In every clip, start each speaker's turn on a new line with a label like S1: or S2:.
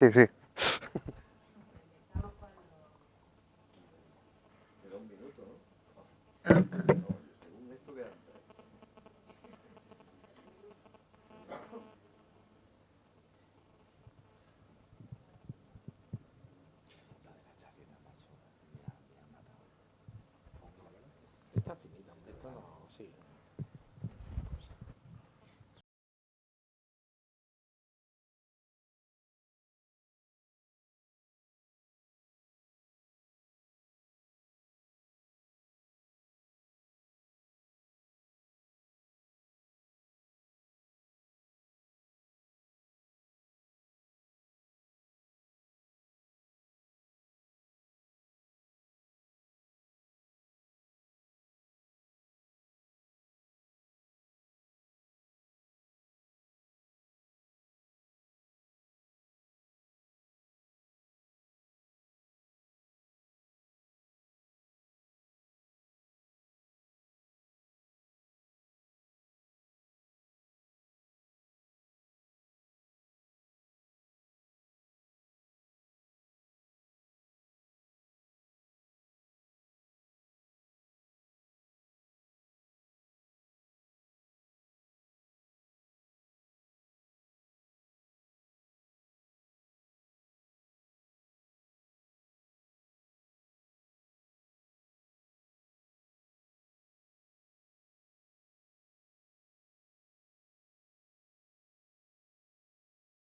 S1: Sí, sí.
S2: Está finita, esto no, sí.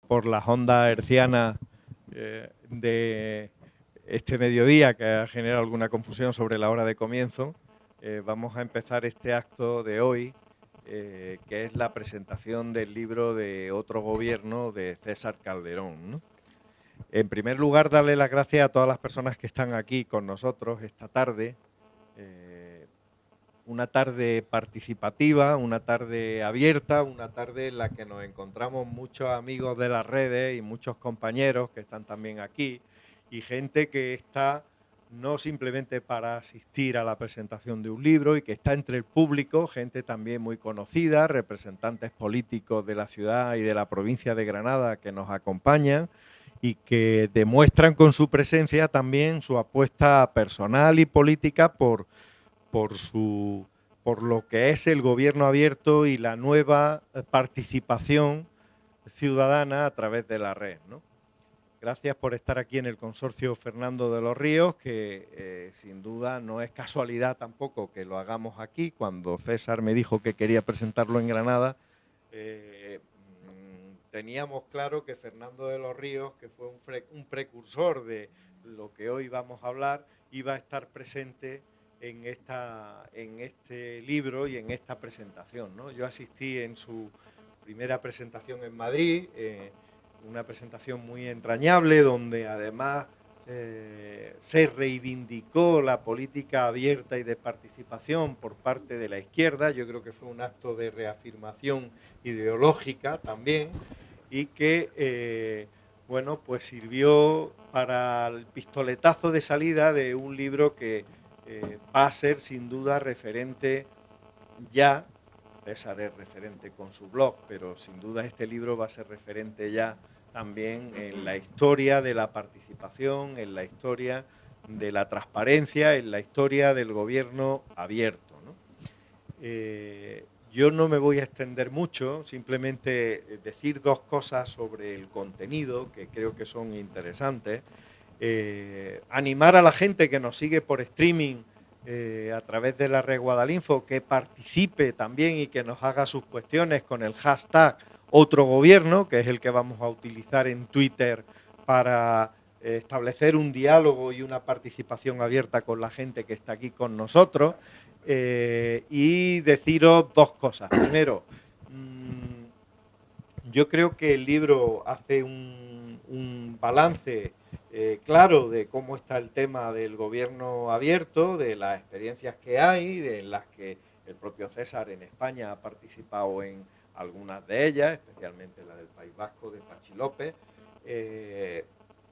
S3: Por las ondas hercianas de este mediodía, que ha generado alguna confusión sobre la hora de comienzo, vamos a empezar este acto de hoy, que es la presentación del libro de Otro Gobierno de César Calderón, ¿no? En primer lugar, darle las gracias a todas las personas que están aquí con nosotros esta tarde. Una tarde participativa, una tarde abierta, una tarde en la que nos encontramos muchos amigos de las redes y muchos compañeros que están también aquí y gente que está no simplemente para asistir a la presentación de un libro y que está entre el público, gente también muy conocida, representantes políticos de la ciudad y de la provincia de Granada que nos acompañan y que demuestran con su presencia también su apuesta personal y política por lo que es el gobierno abierto y la nueva participación ciudadana a través de la red, ¿no? Gracias por estar aquí en el consorcio Fernando de los Ríos, que sin duda no es casualidad tampoco que lo hagamos aquí. Cuando César me dijo que quería presentarlo en Granada, teníamos claro que Fernando de los Ríos, que fue un precursor de lo que hoy vamos a hablar, iba a estar presente en este libro y en esta presentación, ¿no? Yo asistí en su primera presentación en Madrid, una presentación muy entrañable, donde además se reivindicó la política abierta y de participación por parte de la izquierda. Yo creo que fue un acto de reafirmación ideológica también y que bueno, pues sirvió para el pistoletazo de salida de un libro que va a ser sin duda referente ya. César es referente con su blog, pero sin duda este libro va a ser referente ya también en la historia de la participación, en la historia de la transparencia, en la historia del gobierno abierto, ¿no? Yo no me voy a extender mucho, simplemente decir dos cosas sobre el contenido que creo que son interesantes. Animar a la gente que nos sigue por streaming a través de la red Guadalinfo que participe también y que nos haga sus cuestiones con el hashtag Otro Gobierno, que es el que vamos a utilizar en Twitter para establecer un diálogo y una participación abierta con la gente que está aquí con nosotros. Y deciros dos cosas. Primero, yo creo que el libro hace un balance claro de cómo está el tema del gobierno abierto, de las experiencias que hay, de las que el propio César en España ha participado en algunas de ellas, especialmente la del País Vasco de Pachi López,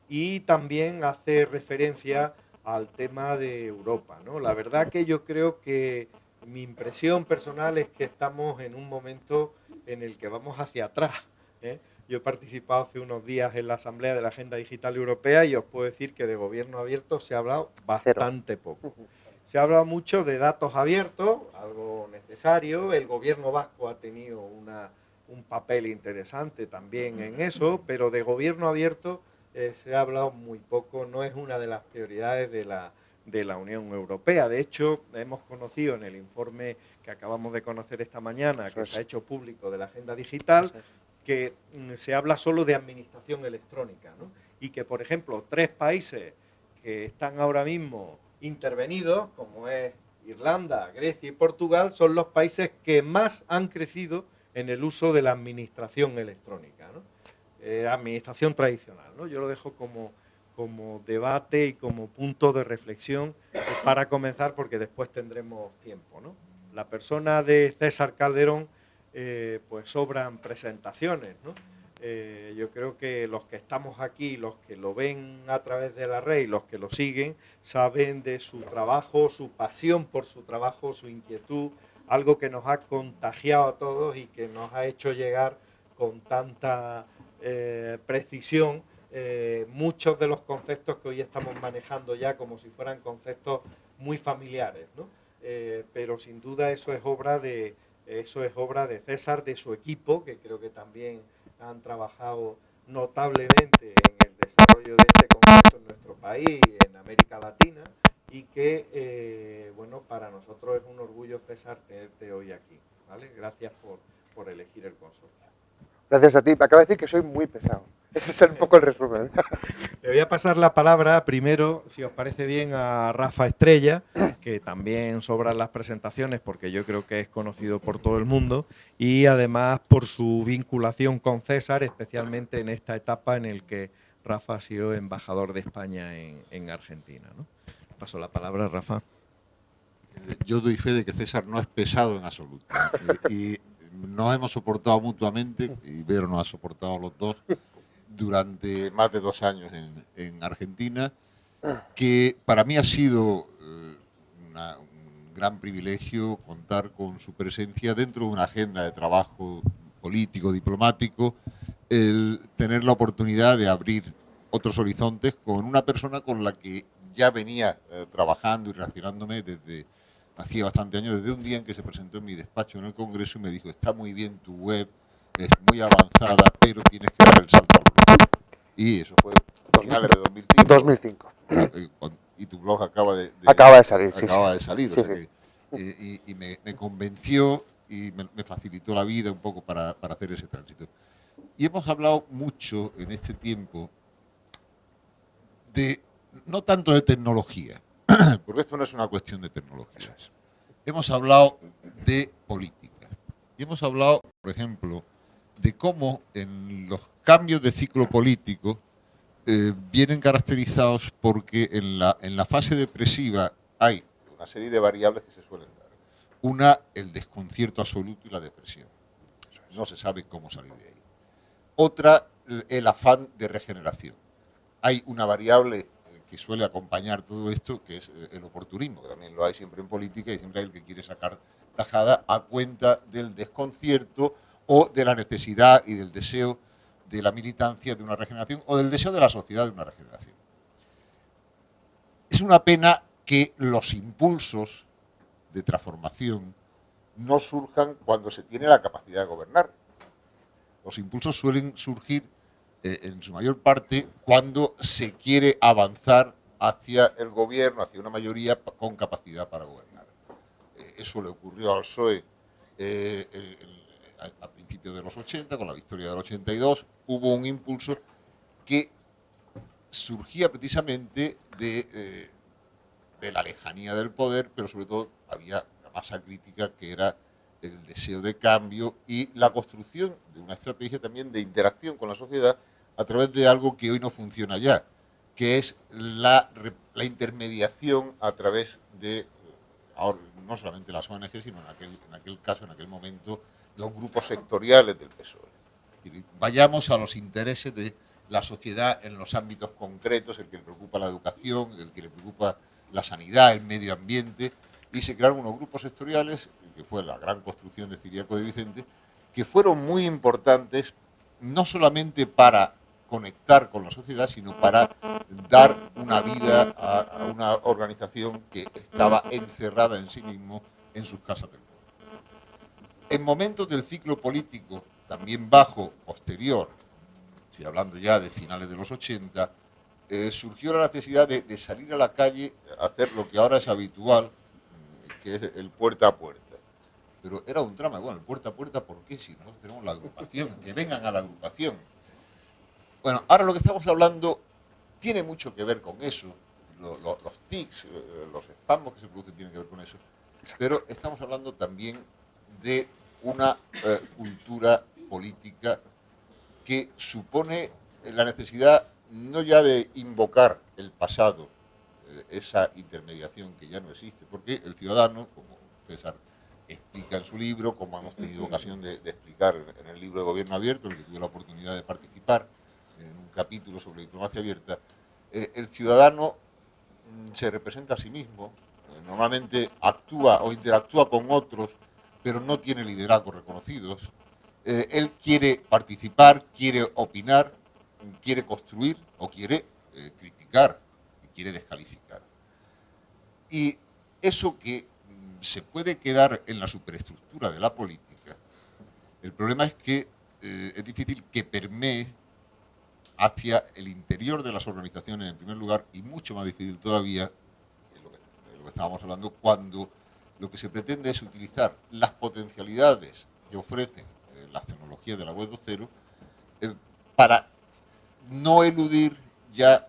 S3: y también hace referencia al tema de Europa, ¿no? La verdad que yo creo que mi impresión personal es que estamos en un momento en el que vamos hacia atrás, ¿eh? Yo he participado hace unos días en la Asamblea de la Agenda Digital Europea y os puedo decir que de gobierno abierto se ha hablado bastante poco. Se ha hablado mucho de datos abiertos, algo necesario. El gobierno vasco ha tenido un papel interesante también en eso, pero de gobierno abierto se ha hablado muy poco. No es una de las prioridades de la Unión Europea. De hecho, hemos conocido en el informe que acabamos de conocer esta mañana, que se ha hecho público de la Agenda Digital, que se habla solo de administración electrónica, ¿no? Y que, por ejemplo, 3 países que están ahora mismo intervenidos, como es Irlanda, Grecia y Portugal, son los países que más han crecido en el uso de la administración electrónica, ¿no? Administración tradicional, ¿no? Yo lo dejo como debate y como punto de reflexión para comenzar, porque después tendremos tiempo, ¿no? La persona de César Calderón, pues sobran presentaciones, ¿no? Yo creo que los que estamos aquí, los que lo ven a través de la red y los que lo siguen, saben de su trabajo, su pasión por su trabajo, su inquietud, algo que nos ha contagiado a todos y que nos ha hecho llegar con tanta precisión muchos de los conceptos que hoy estamos manejando ya como si fueran conceptos muy familiares, ¿no? Pero sin duda eso es obra de César, de su equipo, que creo que también han trabajado notablemente en el desarrollo de este concepto en nuestro país, en América Latina, y que, bueno, para nosotros es un orgullo, César, tenerte hoy aquí, ¿vale? Gracias por elegir el consorcio.
S1: Gracias a ti. Me acaba de decir que soy muy pesado. Ese es un poco el resumen.
S3: Le voy a pasar la palabra primero, si os parece bien, a Rafa Estrella, que también sobran las presentaciones porque yo creo que es conocido por todo el mundo y además por su vinculación con César, especialmente en esta etapa en la que Rafa ha sido embajador de España en Argentina, ¿no? Paso la palabra, Rafa.
S4: Yo doy fe de que César no es pesado en absoluto. Y nos hemos soportado mutuamente, y Vero nos ha soportado los dos, durante más de 2 años en Argentina, que para mí ha sido un gran privilegio contar con su presencia dentro de una agenda de trabajo político, diplomático, el tener la oportunidad de abrir otros horizontes con una persona con la que ya venía trabajando y relacionándome desde hacía bastante años, desde un día en que se presentó en mi despacho en el Congreso y me dijo: está muy bien tu web, es muy avanzada, pero tienes que dar el salto al blog. Y eso fue finales de 2005. 2005. Y tu blog acaba de salir. Acaba de salir. Sí, o sea que, y me convenció y me facilitó la vida un poco para hacer ese tránsito. Y hemos hablado mucho en este tiempo de, no tanto de tecnología, porque esto no es una cuestión de tecnología. Hemos hablado de política. Y hemos hablado, por ejemplo, de cómo en los cambios de ciclo político vienen caracterizados porque en la fase depresiva hay una serie de variables que se suelen dar. Una, el desconcierto absoluto y la depresión. No se sabe cómo salir de ahí. Otra, el afán de regeneración. Hay una variable que suele acompañar todo esto, que es el oportunismo, que también lo hay siempre en política y siempre hay el que quiere sacar tajada a cuenta del desconcierto o de la necesidad y del deseo de la militancia de una regeneración o del deseo de la sociedad de una regeneración. Es una pena que los impulsos de transformación no surjan cuando se tiene la capacidad de gobernar. Los impulsos suelen surgir en su mayor parte cuando se quiere avanzar hacia el gobierno, hacia una mayoría con capacidad para gobernar. Eso le ocurrió al PSOE a principios de los 80, con la victoria del 82, hubo un impulso que surgía precisamente de la lejanía del poder, pero sobre todo había una masa crítica que era el deseo de cambio y la construcción de una estrategia también de interacción con la sociedad a través de algo que hoy no funciona ya, que es la intermediación a través de, ahora, no solamente las ONG, sino en aquel caso, en aquel momento, los grupos sectoriales del PSOE. Vayamos a los intereses de la sociedad en los ámbitos concretos, el que le preocupa la educación, el que le preocupa la sanidad, el medio ambiente, y se crearon unos grupos sectoriales, que fue la gran construcción de Ciriaco de Vicente, que fueron muy importantes no solamente para conectar con la sociedad, sino para dar una vida a una organización que estaba encerrada en sí mismo en sus casas del pueblo. En momentos del ciclo político, también bajo, posterior, estoy hablando ya de finales de los 80, surgió la necesidad de salir a la calle a hacer lo que ahora es habitual, que es el puerta a puerta. Pero era un drama, bueno, el puerta a puerta, ¿por qué? Si nosotros tenemos la agrupación, que vengan a la agrupación. Bueno, ahora lo que estamos hablando tiene mucho que ver con eso, los tics, los espasmos que se producen tienen que ver con eso, pero estamos hablando también de una cultura política que supone la necesidad no ya de invocar el pasado, esa intermediación que ya no existe, porque el ciudadano, como César explica en su libro, como hemos tenido ocasión de explicar en el libro de Gobierno Abierto, en el que tuve la oportunidad de participar, en un capítulo sobre diplomacia abierta, el ciudadano se representa a sí mismo, normalmente actúa o interactúa con otros, pero no tiene liderazgos reconocidos. Él quiere participar, quiere opinar, quiere construir o quiere criticar, quiere descalificar. Y eso que se puede quedar en la superestructura de la política, el problema es que es difícil que permee hacia el interior de las organizaciones en primer lugar, y mucho más difícil todavía, es lo que estábamos hablando, cuando lo que se pretende es utilizar las potencialidades que ofrecen las tecnologías de la web 2.0 para no eludir ya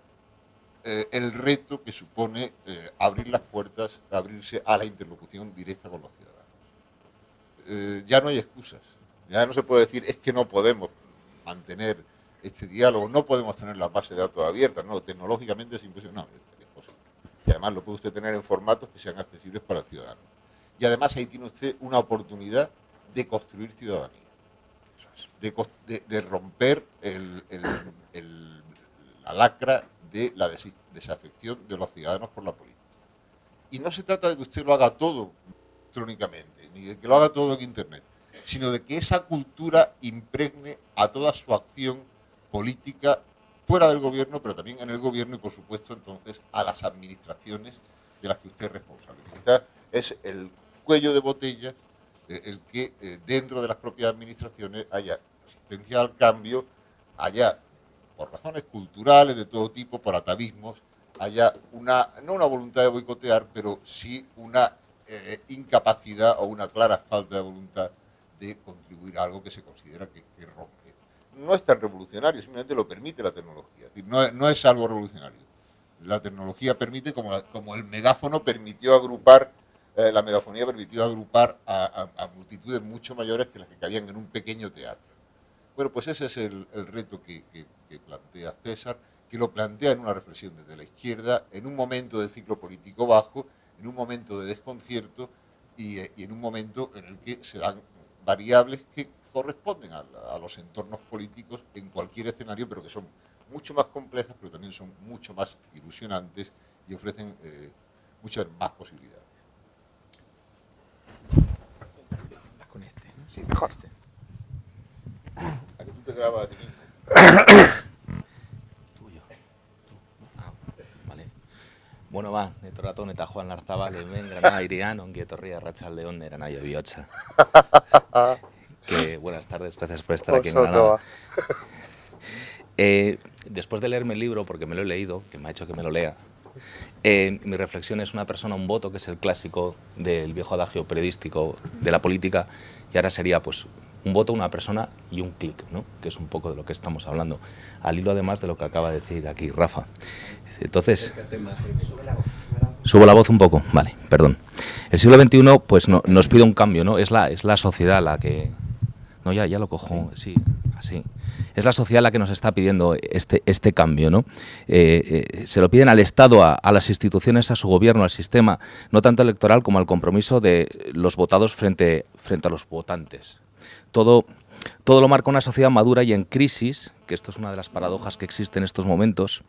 S4: el reto que supone abrir las puertas, abrirse a la interlocución directa con los ciudadanos. Ya no hay excusas, ya no se puede decir es que no podemos mantener este diálogo, no podemos tener la base de datos abierta, no, tecnológicamente es imposible, no, es posible. Y además lo puede usted tener en formatos que sean accesibles para el ciudadano. Y además ahí tiene usted una oportunidad de construir ciudadanía, de romper la lacra de la desafección de los ciudadanos por la política. Y no se trata de que usted lo haga todo electrónicamente, ni de que lo haga todo en Internet, sino de que esa cultura impregne a toda su acción política fuera del gobierno, pero también en el gobierno y, por supuesto, entonces, a las administraciones de las que usted es responsable. Quizás es el cuello de botella el que dentro de las propias administraciones haya resistencia al cambio, haya, por razones culturales de todo tipo, por atavismos, haya no una voluntad de boicotear, pero sí una incapacidad o una clara falta de voluntad de contribuir a algo que se considera que rompe. No es tan revolucionario, simplemente lo permite la tecnología. Es decir, no es algo revolucionario. La tecnología permite, como el megáfono permitió agrupar, la megafonía permitió agrupar a multitudes mucho mayores que las que cabían en un pequeño teatro. Bueno, pues ese es el reto que plantea César, que lo plantea en una reflexión desde la izquierda, en un momento del ciclo político bajo, en un momento de desconcierto y en un momento en el que se dan variables que corresponden a los entornos políticos en cualquier escenario, pero que son mucho más complejas, pero también son mucho más ilusionantes y ofrecen muchas más posibilidades.
S2: Con este, ¿no?
S1: Sí, mejor.
S2: Este.
S4: ¿A que tú te grabas a ti mismo?
S2: Tuyo. Ah, vale. Bueno, ba, netorraton eta Juan Larzabal hemen Granada irian, ongi etorri arratsaldeon nera nahi bihotza. Que buenas tardes, gracias por estar aquí en Granada. Después de leerme el libro, porque me lo he leído, que me ha hecho que me lo lea, mi reflexión es una persona, un voto, que es el clásico del viejo adagio periodístico de la política, y ahora sería pues un voto, una persona y un clic, ¿no? Que es un poco de lo que estamos hablando, al hilo además de lo que acaba de decir aquí Rafa. Entonces, subo la voz un poco, vale, perdón. El siglo XXI pues nos pide un cambio, ¿no? Es la sociedad la que... No, ya lo cojo, sí, así. Es la sociedad la que nos está pidiendo este cambio, ¿no? Se lo piden al Estado, a las instituciones, a su gobierno, al sistema, no tanto electoral como al compromiso de los votados frente a los votantes. Todo lo marca una sociedad madura y en crisis, que esto es una de las paradojas que existe en estos momentos,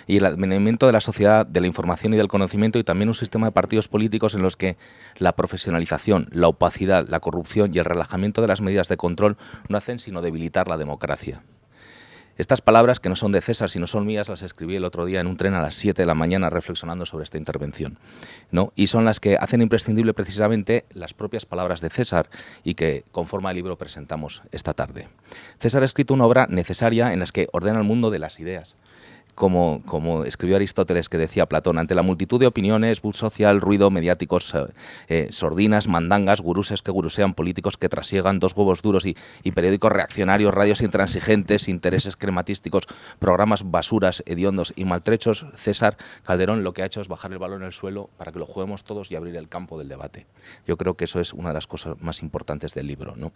S2: y el advenimiento de la sociedad de la información y del conocimiento, y también un sistema de partidos políticos en los que la profesionalización, la opacidad, la corrupción y el relajamiento de las medidas de control no hacen sino debilitar la democracia. Estas palabras, que no son de César, sino son mías, las escribí el otro día en un tren a las 7 de la mañana reflexionando sobre esta intervención, ¿no? Y son las que hacen imprescindible precisamente las propias palabras de César y que con forma de libro presentamos esta tarde. César ha escrito una obra necesaria en la que ordena el mundo de las ideas. Como escribió Aristóteles, que decía Platón, ante la multitud de opiniones, buzz social, ruido, mediáticos, sordinas, mandangas, guruses que gurusean, políticos que trasiegan, dos huevos duros y periódicos reaccionarios, radios intransigentes, intereses crematísticos, programas basuras, hediondos y maltrechos, César Calderón lo que ha hecho es bajar el balón al suelo para que lo juguemos todos y abrir el campo del debate. Yo creo que eso es una de las cosas más importantes del libro, ¿no?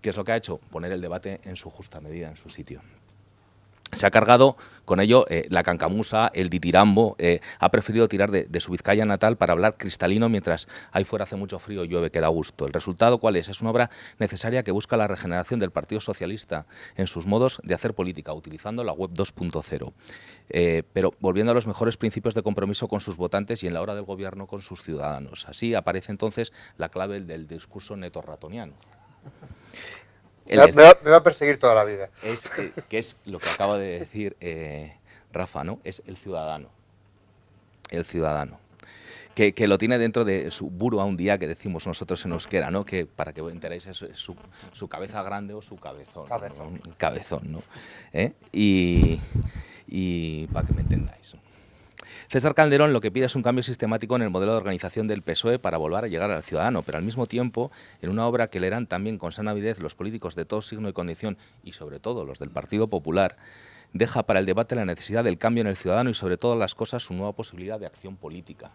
S2: ¿Qué es lo que ha hecho? Poner el debate en su justa medida, en su sitio. Se ha cargado con ello la cancamusa, el ditirambo, ha preferido tirar de su Vizcaya natal para hablar cristalino mientras ahí fuera hace mucho frío y llueve que da gusto. ¿El resultado cuál es? Es una obra necesaria que busca la regeneración del Partido Socialista en sus modos de hacer política, utilizando la web 2.0, pero volviendo a los mejores principios de compromiso con sus votantes y en la hora del gobierno con sus ciudadanos. Así aparece entonces la clave del discurso netorratoniano.
S1: Me va a perseguir toda la vida.
S2: Que es lo que acaba de decir Rafa, ¿no? Es el ciudadano. El ciudadano. Que lo tiene dentro de su burua un día, que decimos nosotros en euskera, ¿no? Que para que os enteréis es su cabeza grande o su cabezón.
S1: Cabezón.
S2: ¿no? Cabezón, ¿no? Y para que me entendáis. César Calderón lo que pide es un cambio sistemático en el modelo de organización del PSOE para volver a llegar al ciudadano, pero al mismo tiempo, en una obra que leerán también con sana avidez los políticos de todo signo y condición, y sobre todo los del Partido Popular, deja para el debate la necesidad del cambio en el ciudadano y sobre todas las cosas su nueva posibilidad de acción política.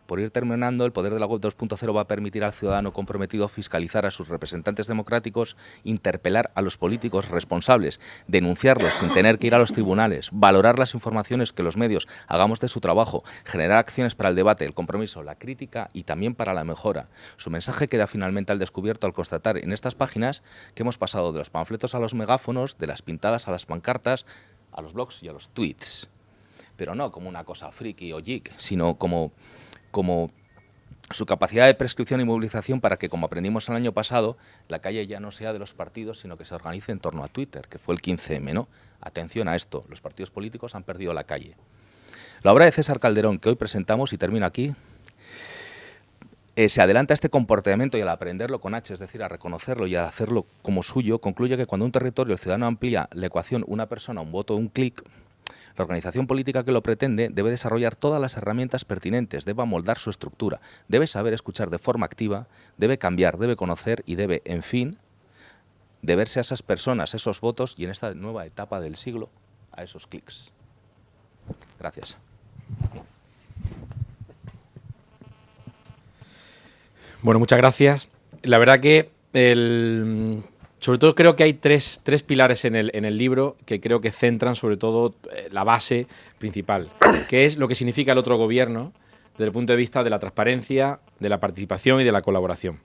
S2: Por ir terminando, el poder de la web 2.0 va a permitir al ciudadano comprometido fiscalizar a sus representantes democráticos, interpelar a los políticos responsables, denunciarlos sin tener que ir a los tribunales, valorar las informaciones que los medios hagamos de su trabajo, generar acciones para el debate, el compromiso, la crítica y también para la mejora. Su mensaje queda finalmente al descubierto al constatar en estas páginas que hemos pasado de los panfletos a los megáfonos, de las pintadas a las pancartas, a los blogs y a los tweets. Pero no como una cosa friki o geek, sino como su capacidad de prescripción y movilización para que, como aprendimos el año pasado, la calle ya no sea de los partidos, sino que se organice en torno a Twitter, que fue el 15M, ¿no? Atención a esto, los partidos políticos han perdido la calle. La obra de César Calderón, que hoy presentamos, y termino aquí, se adelanta a este comportamiento y al aprenderlo con H, es decir, a reconocerlo y a hacerlo como suyo, concluye que cuando un territorio, el ciudadano, amplía la ecuación una persona, un voto, un clic, la organización política que lo pretende debe desarrollar todas las herramientas pertinentes, debe amoldar su estructura, debe saber escuchar de forma activa, debe cambiar, debe conocer y debe, en fin, deberse a esas personas, esos votos y en esta nueva etapa del siglo, a esos clics. Gracias.
S5: Bueno, muchas gracias. La verdad que sobre todo creo que hay tres pilares en el libro que creo que centran sobre todo la base principal, que es lo que significa el otro gobierno desde el punto de vista de la transparencia, de la participación y de la colaboración.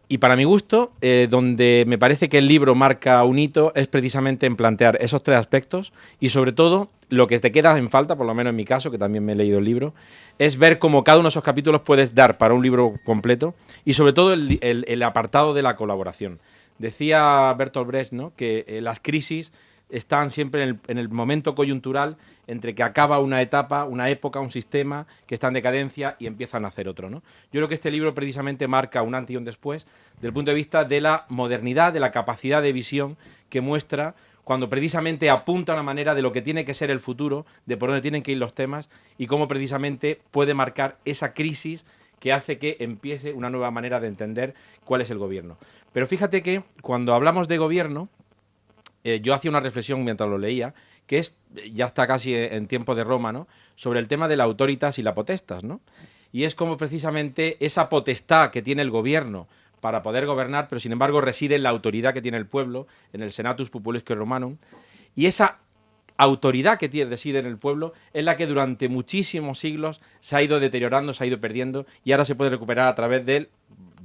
S5: Y para mi gusto, donde me parece que el libro marca un hito es precisamente en plantear esos tres aspectos y sobre todo lo que te queda en falta, por lo menos en mi caso, que también me he leído el libro, es ver cómo cada uno de esos capítulos puedes dar para un libro completo y sobre todo el apartado de la colaboración. Decía Bertolt Brecht, ¿no?, que las crisis están siempre en el momento coyuntural entre que acaba una etapa, una época, un sistema que está en decadencia y empiezan a hacer otro, ¿no? Yo creo que este libro precisamente marca un antes y un después desde el punto de vista de la modernidad, de la capacidad de visión que muestra cuando precisamente apunta a una manera de lo que tiene que ser el futuro, de por dónde tienen que ir los temas y cómo precisamente puede marcar esa crisis que hace que empiece una nueva manera de entender cuál es el gobierno. Pero fíjate que cuando hablamos de gobierno, yo hacía una reflexión mientras lo leía, que es, ya está casi en tiempo de Roma, ¿no?, sobre el tema de la autoritas y la potestas, ¿no? Y es como precisamente esa potestad que tiene el gobierno para poder gobernar, pero sin embargo reside en la autoridad que tiene el pueblo, en el Senatus Populusque Romanum, y esa autoridad que reside en el pueblo es la que durante muchísimos siglos se ha ido deteriorando, se ha ido perdiendo, y ahora se puede recuperar a través del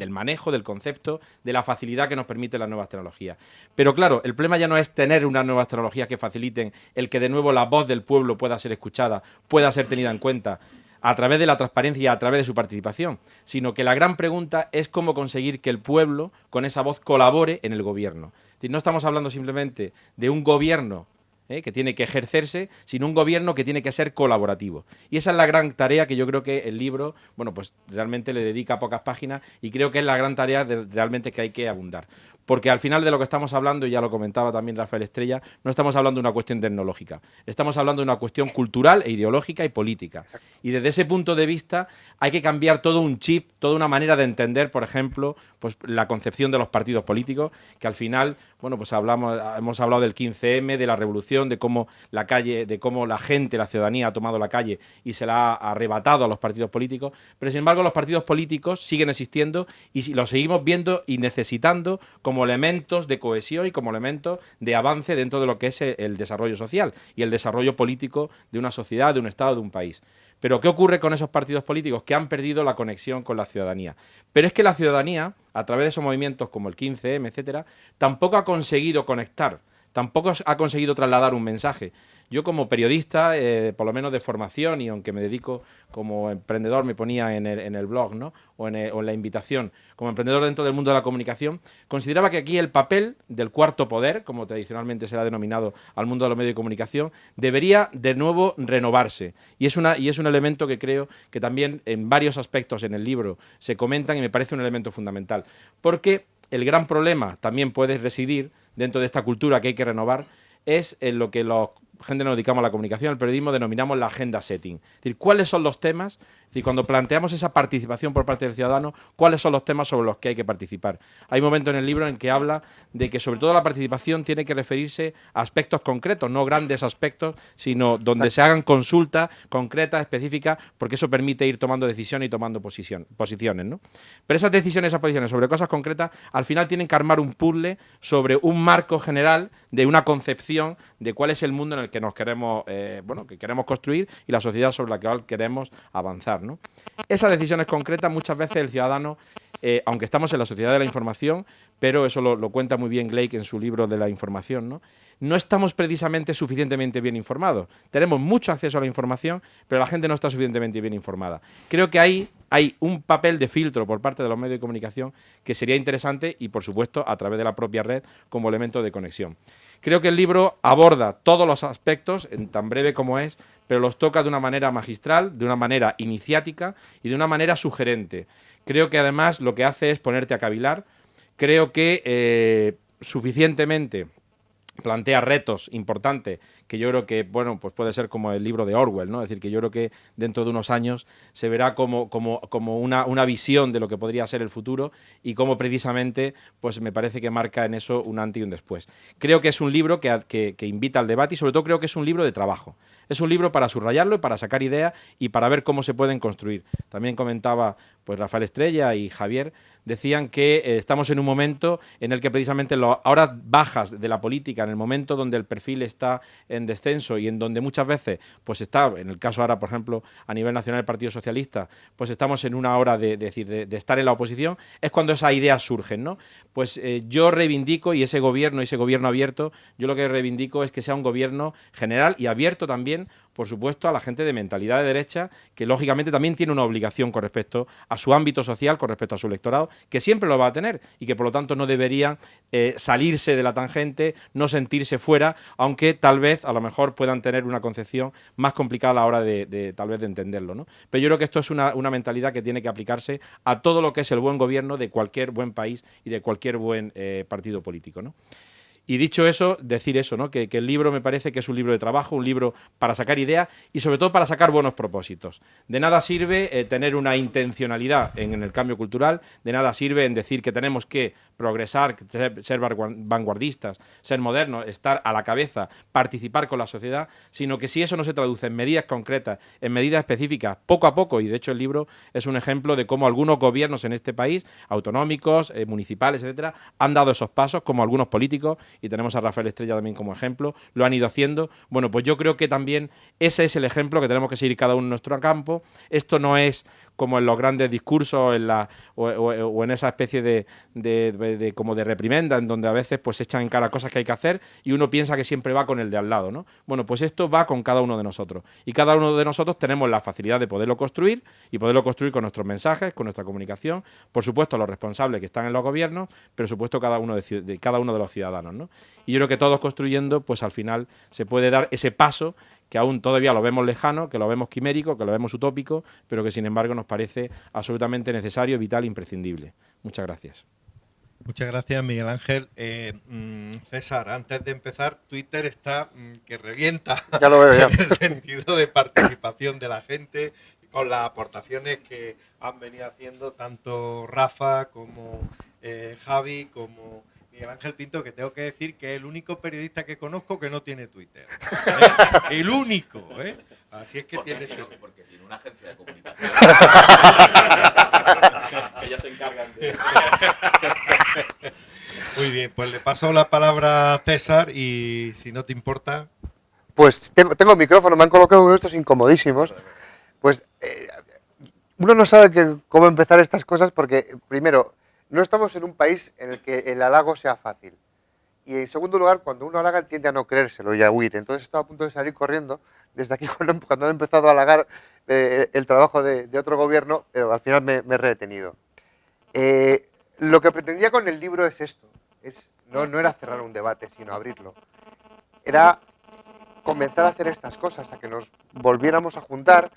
S5: del manejo, del concepto, de la facilidad que nos permiten las nuevas tecnologías. Pero claro, el problema ya no es tener unas nuevas tecnologías que faciliten el que de nuevo la voz del pueblo pueda ser escuchada, pueda ser tenida en cuenta a través de la transparencia y a través de su participación, sino que la gran pregunta es cómo conseguir que el pueblo, con esa voz, colabore en el gobierno. Es decir, no estamos hablando simplemente de un gobierno que tiene que ejercerse, sino un gobierno que tiene que ser colaborativo. Y esa es la gran tarea que yo creo que el libro, bueno, pues realmente le dedica pocas páginas y creo que es la gran tarea realmente que hay que abundar. Porque al final de lo que estamos hablando, y ya lo comentaba también Rafael Estrella, no estamos hablando de una cuestión tecnológica, estamos hablando de una cuestión cultural e ideológica y política. Y desde ese punto de vista hay que cambiar todo un chip, toda una manera de entender, por ejemplo, pues la concepción de los partidos políticos, que al final, bueno, pues hemos hablado del 15M, de la revolución, de cómo la calle, de cómo la gente, la ciudadanía ha tomado la calle y se la ha arrebatado a los partidos políticos, pero sin embargo los partidos políticos siguen existiendo y los seguimos viendo y necesitando como elementos de cohesión y como elementos de avance dentro de lo que es el desarrollo social y el desarrollo político de una sociedad, de un Estado, de un país. Pero ¿qué ocurre con esos partidos políticos? Que han perdido la conexión con la ciudadanía. Pero es que la ciudadanía, a través de esos movimientos como el 15M, etcétera, tampoco ha conseguido conectar, tampoco ha conseguido trasladar un mensaje. Yo como periodista, por lo menos de formación, y aunque me dedico como emprendedor, me ponía en el blog, ¿no? o en la invitación, como emprendedor dentro del mundo de la comunicación, consideraba que aquí el papel del cuarto poder, como tradicionalmente se ha denominado al mundo de los medios de comunicación, debería de nuevo renovarse. Y es un elemento que creo que también en varios aspectos en el libro se comentan y me parece un elemento fundamental. Porque el gran problema también puede residir dentro de esta cultura que hay que renovar, es en lo que los gente nos dedicamos a la comunicación, al periodismo, denominamos la agenda setting. Es decir, ¿cuáles son los temas? Es decir, cuando planteamos esa participación por parte del ciudadano, ¿cuáles son los temas sobre los que hay que participar? Hay momentos en el libro en que habla de que sobre todo la participación tiene que referirse a aspectos concretos, no grandes aspectos, sino donde se hagan consultas concretas, específicas, porque eso permite ir tomando decisiones y tomando posiciones, ¿no? Pero esas decisiones, esas posiciones sobre cosas concretas, al final tienen que armar un puzzle sobre un marco general de una concepción de cuál es el mundo en el que nos queremos, que queremos construir y la sociedad sobre la que queremos avanzar, ¿no? Esas decisiones concretas muchas veces el ciudadano, aunque estamos en la sociedad de la información, pero eso lo cuenta muy bien Gleick en su libro de la información, no estamos precisamente suficientemente bien informados. Tenemos mucho acceso a la información, pero la gente no está suficientemente bien informada. Creo que hay un papel de filtro por parte de los medios de comunicación que sería interesante y, por supuesto, a través de la propia red como elemento de conexión. Creo que el libro aborda todos los aspectos, en tan breve como es, pero los toca de una manera magistral, de una manera iniciática y de una manera sugerente. Creo que además lo que hace es ponerte a cavilar. Creo que suficientemente plantea retos importantes que yo creo que, bueno, pues puede ser como el libro de Orwell, ¿no? Es decir, que yo creo que dentro de unos años se verá como una visión de lo que podría ser el futuro y cómo precisamente, pues me parece que marca en eso un antes y un después. Creo que es un libro que invita al debate y sobre todo creo que es un libro de trabajo. Es un libro para subrayarlo y para sacar ideas y para ver cómo se pueden construir. También comentaba pues Rafael Estrella y Javier, decían que estamos en un momento en el que precisamente las horas bajas de la política, en el momento donde el perfil está en descenso y en donde muchas veces pues está, en el caso ahora, por ejemplo, a nivel nacional del Partido Socialista, pues estamos en una hora de estar en la oposición, es cuando esas ideas surgen, ¿no? Pues yo reivindico, y ese gobierno abierto, yo lo que reivindico es que sea un gobierno general y abierto también, por supuesto, a la gente de mentalidad de derecha, que lógicamente también tiene una obligación con respecto a su ámbito social, con respecto a su electorado, que siempre lo va a tener y que por lo tanto no deberían salirse de la tangente, no sentirse fuera, aunque tal vez a lo mejor puedan tener una concepción más complicada a la hora tal vez de entenderlo, ¿no? Pero yo creo que esto es una mentalidad que tiene que aplicarse a todo lo que es el buen gobierno de cualquier buen país y de cualquier buen partido político, ¿no? Y dicho eso, decir eso, ¿no? Que el libro me parece que es un libro de trabajo, un libro para sacar ideas y sobre todo para sacar buenos propósitos. De nada sirve tener una intencionalidad en el cambio cultural, de nada sirve en decir que tenemos que progresar, ser vanguardistas, ser modernos, estar a la cabeza, participar con la sociedad, sino que si eso no se traduce en medidas concretas, en medidas específicas, poco a poco, y de hecho el libro es un ejemplo de cómo algunos gobiernos en este país, autonómicos, municipales, etcétera, han dado esos pasos, como algunos políticos, y tenemos a Rafael Estrella también como ejemplo, lo han ido haciendo. Bueno, pues yo creo que también ese es el ejemplo que tenemos que seguir cada uno en nuestro campo. Esto no es como en los grandes discursos o en esa especie de como de reprimenda, en donde a veces pues echan en cara cosas que hay que hacer y uno piensa que siempre va con el de al lado, ¿no? Bueno, pues esto va con cada uno de nosotros. Y cada uno de nosotros tenemos la facilidad de poderlo construir y poderlo construir con nuestros mensajes, con nuestra comunicación, por supuesto los responsables que están en los gobiernos, pero por supuesto cada uno de los ciudadanos, ¿no? Y yo creo que todos construyendo, pues al final se puede dar ese paso que aún todavía lo vemos lejano, que lo vemos quimérico, que lo vemos utópico, pero que sin embargo nos parece absolutamente necesario, vital e imprescindible. Muchas gracias.
S3: Muchas gracias, Miguel Ángel. César, antes de empezar, Twitter está que revienta.
S1: Ya lo veo, ya.
S3: En el sentido de participación de la gente, con las aportaciones que han venido haciendo tanto Rafa como Javi, como Miguel Ángel Pinto, que tengo que decir que es el único periodista que conozco que no tiene Twitter. El único, ¿eh? Así es que tiene ese...
S2: Porque tiene una agencia de comunicación. Ellas se encargan de...
S3: Muy bien, pues le paso la palabra a César y si no te importa...
S1: Pues tengo micrófono, me han colocado uno de estos incomodísimos. Pues uno no sabe cómo empezar estas cosas porque, primero, no estamos en un país en el que el halago sea fácil. Y en segundo lugar, cuando uno halaga tiende a no creérselo y a huir. Entonces estaba a punto de salir corriendo desde aquí cuando han empezado a halagar el trabajo de otro gobierno, pero al final me he retenido. Lo que pretendía con el libro es esto. No era cerrar un debate, sino abrirlo. Era comenzar a hacer estas cosas, a que nos volviéramos a juntar,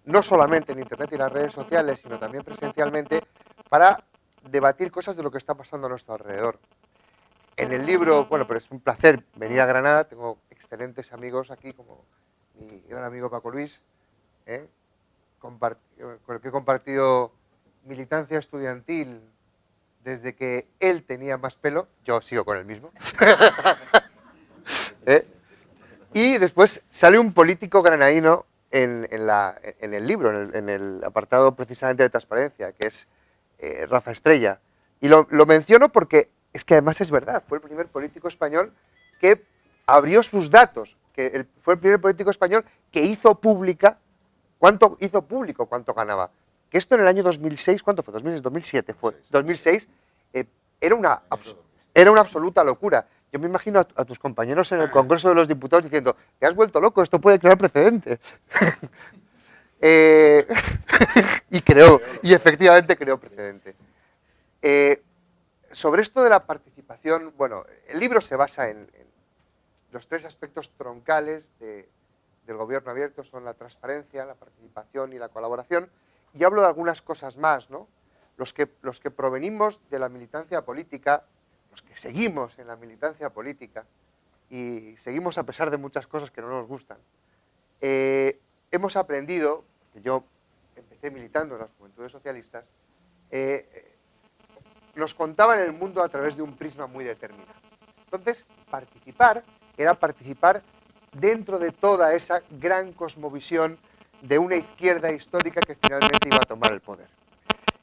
S1: no solamente en Internet y las redes sociales, sino también presencialmente, para debatir cosas de lo que está pasando a nuestro alrededor. En el libro, bueno, pero es un placer venir a Granada, tengo excelentes amigos aquí, como mi gran amigo Paco Luis, con el que he compartido militancia estudiantil desde que él tenía más pelo, yo sigo con el mismo. Y después sale un político granadino en el libro, en el apartado precisamente de transparencia, que es Rafa Estrella. Y lo menciono porque es que además es verdad, fue el primer político español que abrió sus datos, fue el primer político español que hizo pública cuánto ganaba. Que esto en el año 2006, ¿cuánto fue? 2007 fue. 2006 era una absoluta locura. Yo me imagino a tus compañeros en el Congreso de los Diputados diciendo, te has vuelto loco, esto puede crear precedentes. Y efectivamente creó precedente. Sobre esto de la participación, bueno, el libro se basa en los tres aspectos troncales del gobierno abierto, son la transparencia, la participación y la colaboración, y hablo de algunas cosas más, ¿no? Los que provenimos de la militancia política, los que seguimos en la militancia política, y seguimos a pesar de muchas cosas que no nos gustan, hemos aprendido, que yo empecé militando en las Juventudes Socialistas, nos contaban el mundo a través de un prisma muy determinado. Entonces, participar era participar dentro de toda esa gran cosmovisión de una izquierda histórica que finalmente iba a tomar el poder.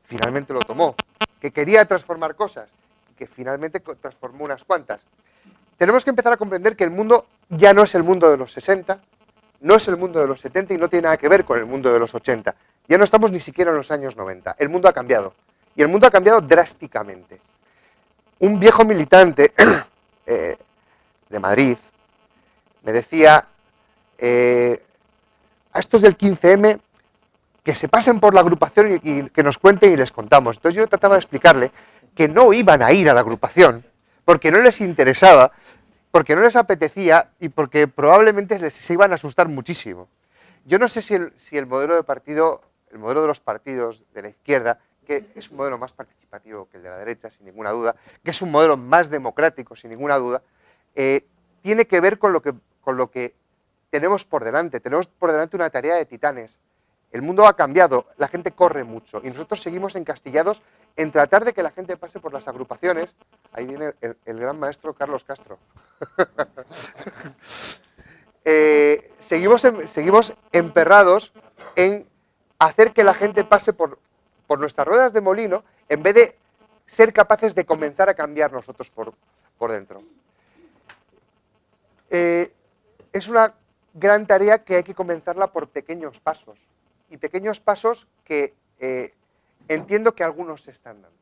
S1: Finalmente lo tomó, que quería transformar cosas, que finalmente transformó unas cuantas. Tenemos que empezar a comprender que el mundo ya no es el mundo de los 60, no es el mundo de los 70 y no tiene nada que ver con el mundo de los 80. Ya no estamos ni siquiera en los años 90. El mundo ha cambiado. Y el mundo ha cambiado drásticamente. Un viejo militante de Madrid me decía a estos del 15M que se pasen por la agrupación y que nos cuenten y les contamos. Entonces yo trataba de explicarle que no iban a ir a la agrupación porque no les interesaba, porque no les apetecía y porque probablemente se iban a asustar muchísimo. Yo no sé si el modelo de partido, el modelo de los partidos de la izquierda, que es un modelo más participativo que el de la derecha, sin ninguna duda, que es un modelo más democrático, sin ninguna duda, tiene que ver con lo que tenemos por delante. Tenemos por delante una tarea de titanes. El mundo ha cambiado, la gente corre mucho y nosotros seguimos encastillados en tratar de que la gente pase por las agrupaciones. Ahí viene el gran maestro Carlos Castro. Seguimos emperrados en hacer que la gente pase por nuestras ruedas de molino en vez de ser capaces de comenzar a cambiar nosotros por dentro. Es una gran tarea que hay que comenzarla por pequeños pasos. Y pequeños pasos que entiendo que algunos se están dando.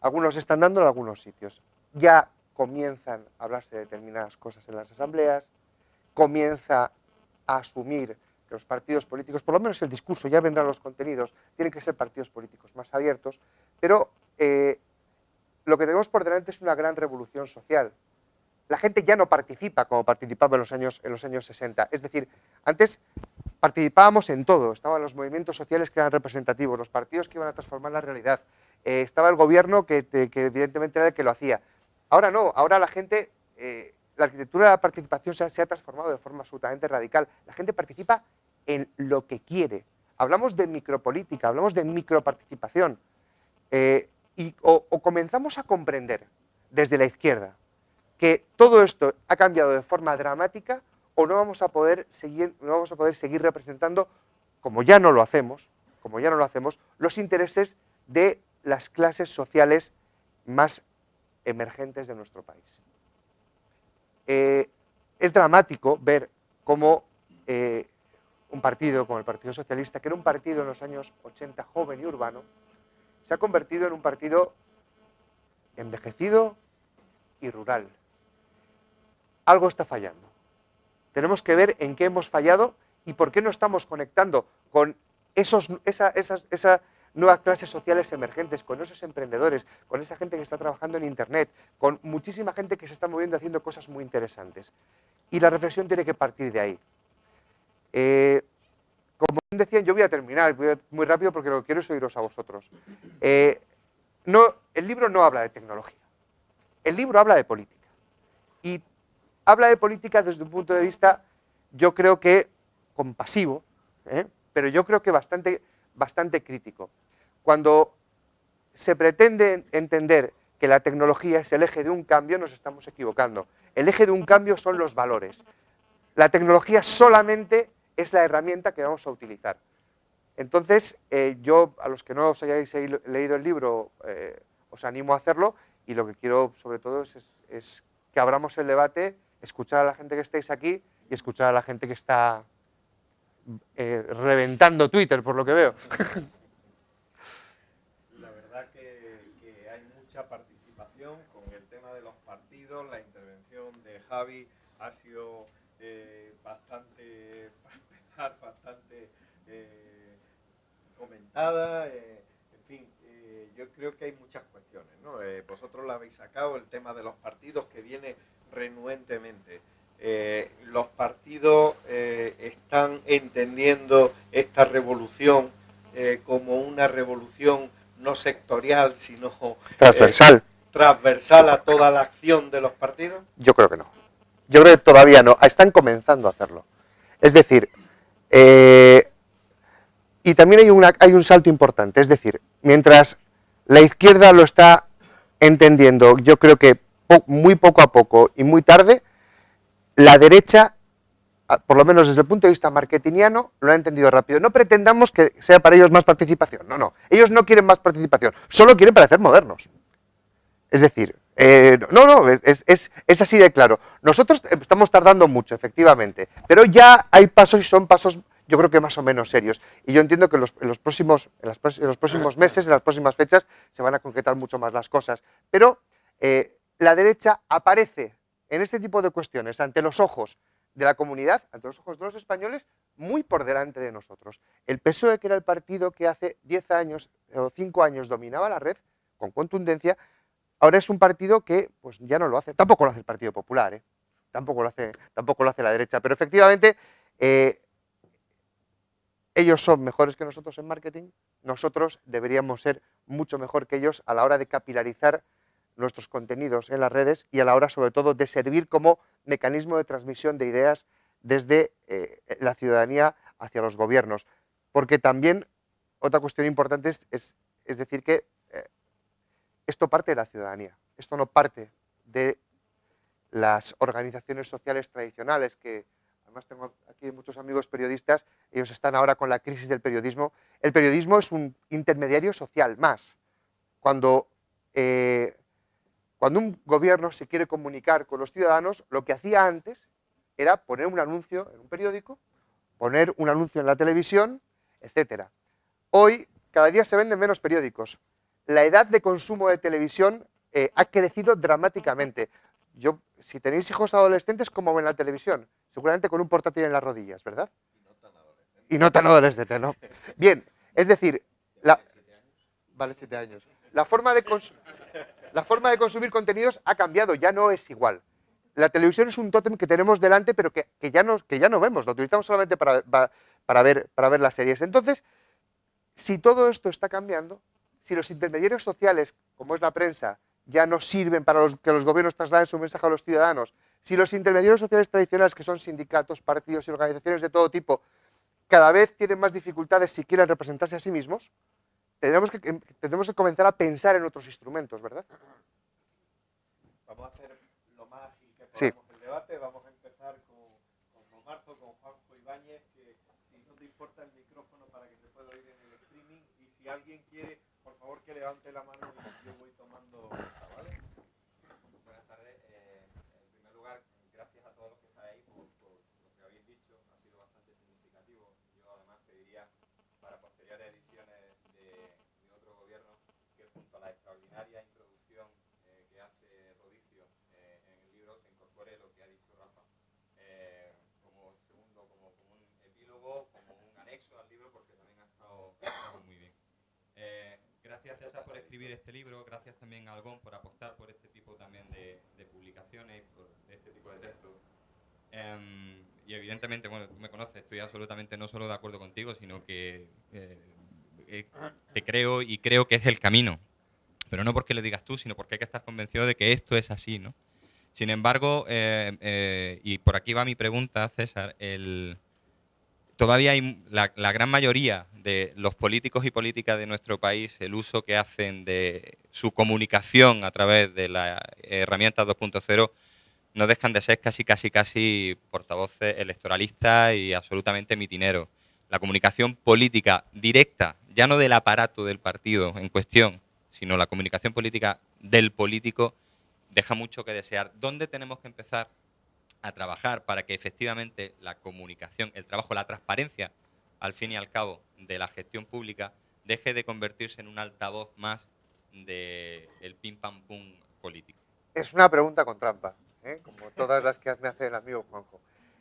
S1: Algunos se están dando en algunos sitios. Ya comienzan a hablarse de determinadas cosas en las asambleas, comienza a asumir que los partidos políticos, por lo menos el discurso, ya vendrán los contenidos, tienen que ser partidos políticos más abiertos, pero lo que tenemos por delante es una gran revolución social. La gente ya no participa como participaba en los años 60. Es decir, antes participábamos en todo. Estaban los movimientos sociales que eran representativos, los partidos que iban a transformar la realidad. Estaba el gobierno que evidentemente era el que lo hacía. Ahora no, ahora la gente, la arquitectura de la participación se ha transformado de forma absolutamente radical. La gente participa en lo que quiere. Hablamos de micropolítica, hablamos de microparticipación. O comenzamos a comprender desde la izquierda que todo esto ha cambiado de forma dramática, o no vamos a poder seguir representando, como ya no lo hacemos, los intereses de las clases sociales más emergentes de nuestro país. Es dramático ver cómo un partido como el Partido Socialista, que era un partido en los años 80 joven y urbano, se ha convertido en un partido envejecido y rural. Algo está fallando. Tenemos que ver en qué hemos fallado y por qué no estamos conectando con esas nuevas clases sociales emergentes, con esos emprendedores, con esa gente que está trabajando en Internet, con muchísima gente que se está moviendo haciendo cosas muy interesantes. Y la reflexión tiene que partir de ahí. Como decían, yo voy a terminar muy rápido porque lo que quiero es oíros a vosotros. El libro no habla de tecnología. El libro habla de política. Y habla de política desde un punto de vista, yo creo que compasivo, pero yo creo que bastante crítico. Cuando se pretende entender que la tecnología es el eje de un cambio, nos estamos equivocando. El eje de un cambio son los valores. La tecnología solamente es la herramienta que vamos a utilizar. Entonces, yo, a los que no os hayáis leído el libro, os animo a hacerlo, y lo que quiero, sobre todo, es que abramos el debate, escuchar a la gente que estáis aquí y escuchar a la gente que está reventando Twitter, por lo que veo.
S3: La verdad que hay mucha participación con el tema de los partidos. La intervención de Javi ha sido bastante comentada. En fin, yo creo que hay muchas cuestiones, ¿no? Vosotros la habéis sacado, el tema de los partidos, que viene renuentemente. Los partidos están entendiendo esta revolución como una revolución no sectorial, sino transversal a toda la acción de los partidos.
S1: Yo creo que no. Yo creo que todavía no. Están comenzando a hacerlo. Es decir, y también hay un salto importante. Es decir, mientras la izquierda lo está entendiendo, yo creo que muy poco a poco y muy tarde, la derecha, por lo menos desde el punto de vista marketingiano, lo ha entendido rápido. No pretendamos que sea para ellos más participación. No. Ellos no quieren más participación. Solo quieren parecer modernos. Es decir, es así de claro. Nosotros estamos tardando mucho, efectivamente, pero ya hay pasos y son pasos, yo creo que más o menos serios. Y yo entiendo que en los próximos meses, en las próximas fechas, se van a concretar mucho más las cosas. Pero la derecha aparece en este tipo de cuestiones ante los ojos de la comunidad, ante los ojos de los españoles, muy por delante de nosotros. El PSOE, que era el partido que hace 10 años o 5 años dominaba la red con contundencia, ahora es un partido que pues ya no lo hace. Tampoco lo hace el Partido Popular, tampoco lo hace la derecha. Pero efectivamente ellos son mejores que nosotros en marketing. Nosotros deberíamos ser mucho mejor que ellos a la hora de capilarizar nuestros contenidos en las redes y a la hora, sobre todo, de servir como mecanismo de transmisión de ideas desde la ciudadanía hacia los gobiernos. Porque también otra cuestión importante es decir que esto parte de la ciudadanía, esto no parte de las organizaciones sociales tradicionales, que además tengo aquí muchos amigos periodistas, ellos están ahora con la crisis del periodismo. El periodismo es un intermediario social más. Cuando un gobierno se quiere comunicar con los ciudadanos, lo que hacía antes era poner un anuncio en un periódico, poner un anuncio en la televisión, etcétera. Hoy, cada día se venden menos periódicos. La edad de consumo de televisión ha crecido dramáticamente. Si tenéis hijos adolescentes, ¿cómo ven la televisión? Seguramente con un portátil en las rodillas, ¿verdad? Y no tan adolescentes, ¿no? Bien, es decir, vale, 7 años. La forma de consumir contenidos ha cambiado, ya no es igual. La televisión es un tótem que tenemos delante, pero que ya no vemos, lo utilizamos solamente para ver las series. Entonces, si todo esto está cambiando, si los intermediarios sociales, como es la prensa, ya no sirven para que los gobiernos trasladen su mensaje a los ciudadanos, si los intermediarios sociales tradicionales, que son sindicatos, partidos y organizaciones de todo tipo, cada vez tienen más dificultades si quieren representarse a sí mismos, tendremos que comenzar a pensar en otros instrumentos, ¿verdad?
S3: Vamos a hacer lo más ágil que
S1: Sí.
S3: podamos el debate. Vamos a empezar con Marzo, con Juanjo Ibáñez, que si no te importa el micrófono para que se pueda oír en el streaming, y si alguien quiere, por favor que levante la mano y yo voy tomando nota, ¿vale?
S6: Buenas tardes. En primer lugar, gracias a todos los que estáis ahí por lo que habéis dicho. Ha sido bastante significativo. Yo además pediría para posteriores ediciones de otro gobierno que junto a la extraordinaria introducción que hace Rodicio en el libro se incorpore lo que ha dicho Rafa como segundo, como un epílogo, como un anexo al libro, porque también ha estado muy bien. Gracias, César, por escribir este libro. Gracias también a Algón por apostar por este tipo también de publicaciones y por este tipo de textos. Y evidentemente, bueno, tú me conoces, estoy absolutamente no solo de acuerdo contigo, sino que te creo y creo que es el camino. Pero no porque lo digas tú, sino porque hay que estar convencido de que esto es así, ¿no? Sin embargo, y por aquí va mi pregunta, César, todavía hay la gran mayoría de los políticos y políticas de nuestro país, el uso que hacen de su comunicación a través de la herramienta 2.0, no dejan de ser casi portavoces electoralistas y absolutamente mitineros. La comunicación política directa, ya no del aparato del partido en cuestión, sino la comunicación política del político, deja mucho que desear. ¿Dónde tenemos que empezar a trabajar para que efectivamente la comunicación, el trabajo, la transparencia, al fin y al cabo, de la gestión pública, deje de convertirse en un altavoz más del pim pam pum político?
S1: Es una pregunta con trampa, como todas las que me hace el amigo Juanjo.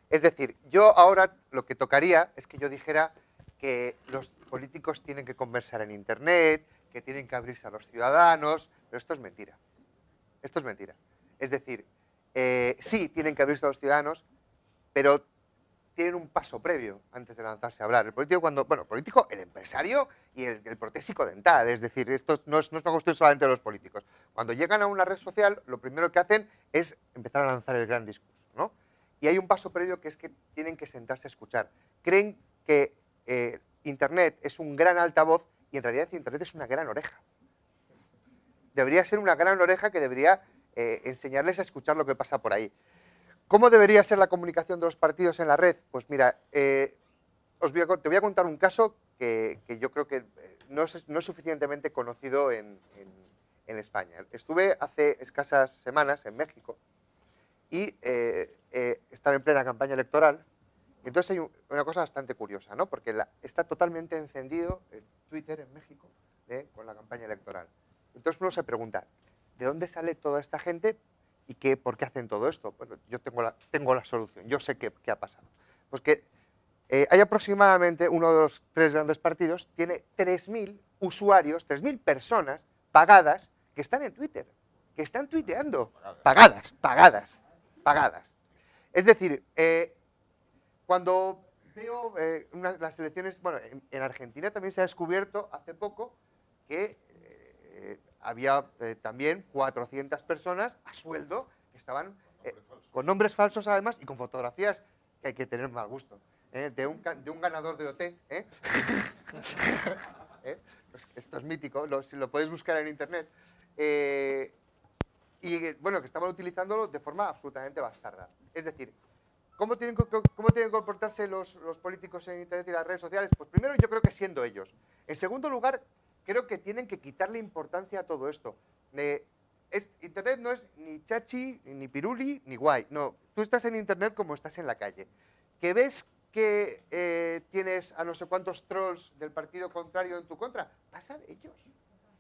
S1: Es decir, yo ahora lo que tocaría es que yo dijera que los políticos tienen que conversar en Internet, que tienen que abrirse a los ciudadanos, pero esto es mentira. Esto es mentira. Es decir, sí tienen que abrirse a los ciudadanos, pero tienen un paso previo antes de lanzarse a hablar. El político, el empresario y el protésico dental. Es decir, esto no es una cuestión solamente de los políticos. Cuando llegan a una red social, lo primero que hacen es empezar a lanzar el gran discurso, ¿no? Y hay un paso previo que es que tienen que sentarse a escuchar. Creen que Internet es un gran altavoz y en realidad Internet es una gran oreja. Debería ser una gran oreja que debería enseñarles a escuchar lo que pasa por ahí. ¿Cómo debería ser la comunicación de los partidos en la red? Pues mira, te voy a contar un caso que yo creo que no es suficientemente conocido en España. Estuve hace escasas semanas en México y estaba en plena campaña electoral. Entonces hay una cosa bastante curiosa, ¿no? Porque está totalmente encendido el Twitter en México con la campaña electoral. Entonces uno se pregunta, ¿de dónde sale toda esta gente y por qué hacen todo esto? Bueno, yo tengo la solución, yo sé qué ha pasado. Pues que hay aproximadamente uno de los 3 grandes partidos, tiene 3.000 usuarios, 3.000 personas pagadas que están en Twitter, que están tuiteando. Pagadas. Es decir, cuando veo las elecciones, bueno, en Argentina también se ha descubierto hace poco que había también 400 personas a sueldo que estaban con nombres falsos además y con fotografías que hay que tener mal gusto. De un ganador de OT. Pues esto es mítico, si lo podéis buscar en internet. Y bueno, que estaban utilizándolo de forma absolutamente bastarda. Es decir, ¿cómo tienen que comportarse los políticos en internet y las redes sociales? Pues primero yo creo que siendo ellos. En segundo lugar, creo que tienen que quitarle importancia a todo esto. Internet no es ni chachi, ni piruli, ni guay. No, tú estás en Internet como estás en la calle. Que ves que tienes a no sé cuántos trolls del partido contrario en tu contra, pasa de ellos.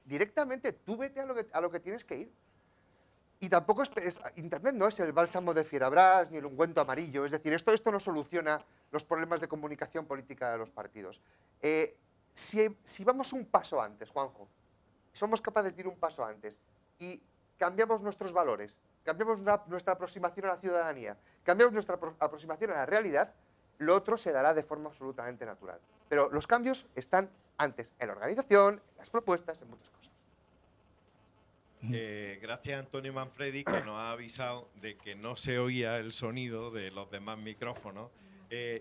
S1: Directamente, tú vete a lo que tienes que ir. Y tampoco Internet no es el bálsamo de Fierabras ni el ungüento amarillo. Es decir, esto no soluciona los problemas de comunicación política de los partidos. Si vamos un paso antes, Juanjo, somos capaces de ir un paso antes y cambiamos nuestros valores, cambiamos nuestra aproximación a la ciudadanía, cambiamos nuestra aproximación a la realidad, lo otro se dará de forma absolutamente natural. Pero los cambios están antes, en la organización, en las propuestas, en muchas cosas.
S3: Gracias a Antonio Manfredi, que nos ha avisado de que no se oía el sonido de los demás micrófonos.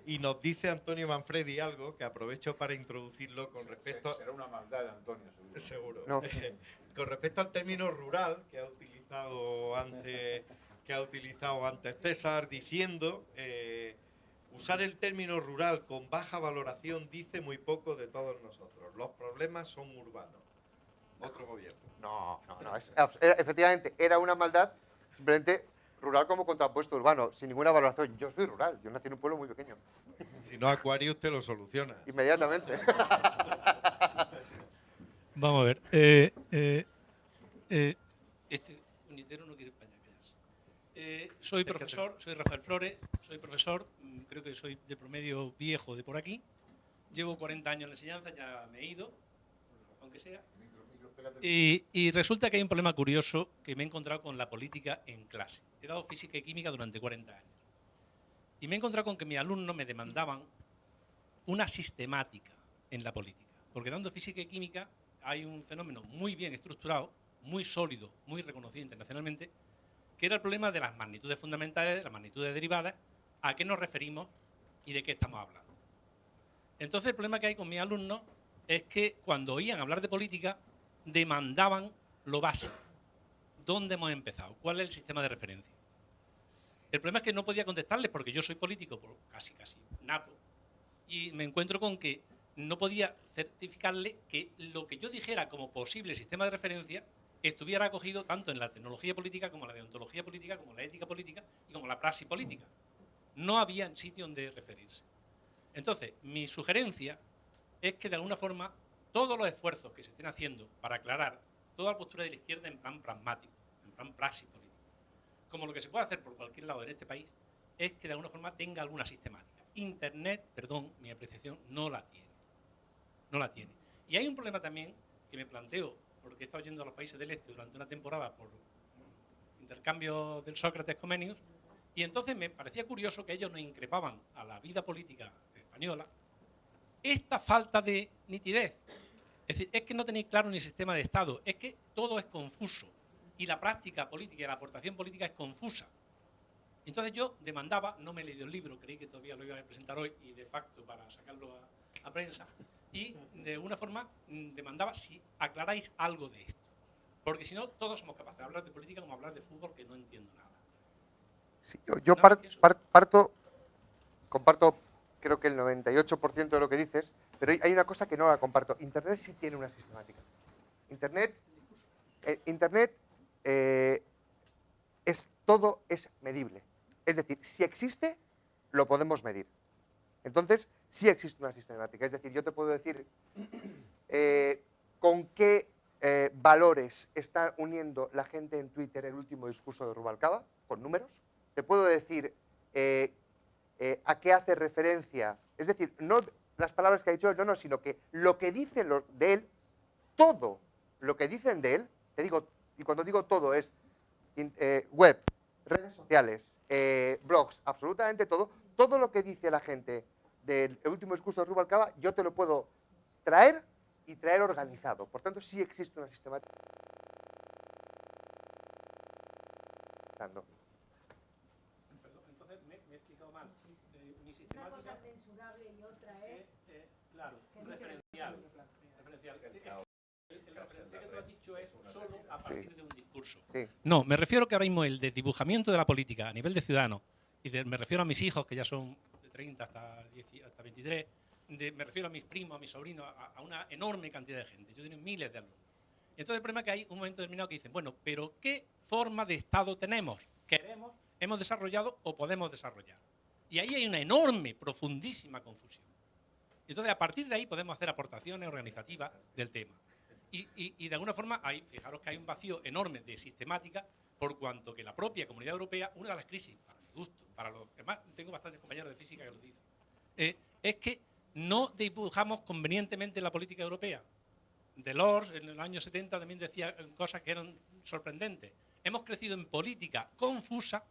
S3: Y nos dice Antonio Manfredi algo que aprovecho para introducirlo con respecto...
S4: Será una maldad de Antonio, seguro.
S3: Seguro.
S1: No.
S3: Con respecto al término rural que ha utilizado antes César, diciendo usar el término rural con baja valoración dice muy poco de todos nosotros. Los problemas son urbanos. Otro gobierno.
S1: No. Efectivamente, era una maldad, simplemente rural como contrapuesto urbano, sin ninguna valoración. Yo soy rural, yo nací en un pueblo muy pequeño.
S3: Si no, Acuario usted lo soluciona.
S1: Inmediatamente.
S7: Vamos a ver. Este puñetero no quiere España callarse. Soy profesor, soy Rafael Flores, soy profesor, creo que soy de promedio viejo de por aquí. Llevo 40 años en la enseñanza, ya me he ido, por la razón que sea. Y resulta que hay un problema curioso que me he encontrado con la política en clase. He dado física y química durante 40 años. Y me he encontrado con que mis alumnos me demandaban una sistemática en la política. Porque dando física y química hay un fenómeno muy bien estructurado, muy sólido, muy reconocido internacionalmente, que era el problema de las magnitudes fundamentales, de las magnitudes derivadas, a qué nos referimos y de qué estamos hablando. Entonces el problema que hay con mis alumnos es que cuando oían hablar de política, demandaban lo básico. ¿Dónde hemos empezado? ¿Cuál es el sistema de referencia? El problema es que no podía contestarles porque yo soy político casi nato y me encuentro con que no podía certificarle que lo que yo dijera como posible sistema de referencia estuviera acogido tanto en la tecnología política como en la deontología política, como en la ética política y como en la praxis política. No había sitio donde referirse. Entonces, mi sugerencia es que de alguna forma todos los esfuerzos que se estén haciendo para aclarar toda la postura de la izquierda en plan pragmático, en plan praxis política, como lo que se puede hacer por cualquier lado en este país, es que de alguna forma tenga alguna sistemática. Internet, perdón, mi apreciación, no la tiene. No la tiene. Y hay un problema también que me planteo, porque he estado yendo a los países del este durante una temporada por intercambio del Sócrates Comenius, y entonces me parecía curioso que ellos nos increpaban a la vida política española esta falta de nitidez. Es decir, es que no tenéis claro ni el sistema de Estado, es que todo es confuso y la práctica política y la aportación política es confusa. Entonces yo demandaba, no me he leído el libro, creí que todavía lo iba a presentar hoy y de facto para sacarlo a prensa, y de alguna forma demandaba si aclaráis algo de esto. Porque si no, todos somos capaces de hablar de política como hablar de fútbol, que no entiendo nada.
S1: Sí, yo comparto creo que el 98% de lo que dices, pero hay una cosa que no la comparto. Internet sí tiene una sistemática. Internet todo es medible. Es decir, si existe, lo podemos medir. Entonces, sí existe una sistemática. Es decir, yo te puedo decir con qué valores está uniendo la gente en Twitter el último discurso de Rubalcaba, con números. Te puedo decir a qué hace referencia. Es decir, no las palabras que ha dicho él, no, sino que lo que dicen de él, todo lo que dicen de él, te digo, y cuando digo todo es web, redes sociales, blogs, absolutamente todo lo que dice la gente del último discurso de Rubalcaba, yo te lo puedo traer y traer organizado. Por tanto, sí existe una sistemática.
S7: Perdón, entonces me he explicado mal. Mi sistemática, una cosa mensurable y otra es claro, referencial. El referencial que tú has dicho es solo a partir de un discurso.
S1: Sí.
S7: No, me refiero que ahora mismo el desdibujamiento de la política a nivel de ciudadano, y me refiero a mis hijos, que ya son de 30 hasta 23, me refiero a mis primos, a mis sobrinos, a una enorme cantidad de gente. Yo tengo miles de alumnos. Y entonces el problema es que hay un momento determinado que dicen, bueno, pero ¿qué forma de Estado tenemos? ¿Queremos, hemos desarrollado o podemos desarrollar? Y ahí hay una enorme, profundísima confusión. Entonces, a partir de ahí podemos hacer aportaciones organizativas del tema. Y de alguna forma, fijaros que hay un vacío enorme de sistemática, por cuanto que la propia Comunidad Europea, una de las crisis, para mi gusto, para los demás, tengo bastantes compañeros de física que lo dicen, es que no dibujamos convenientemente la política europea. Delors, en el año 70, también decía cosas que eran sorprendentes. Hemos crecido en política confusa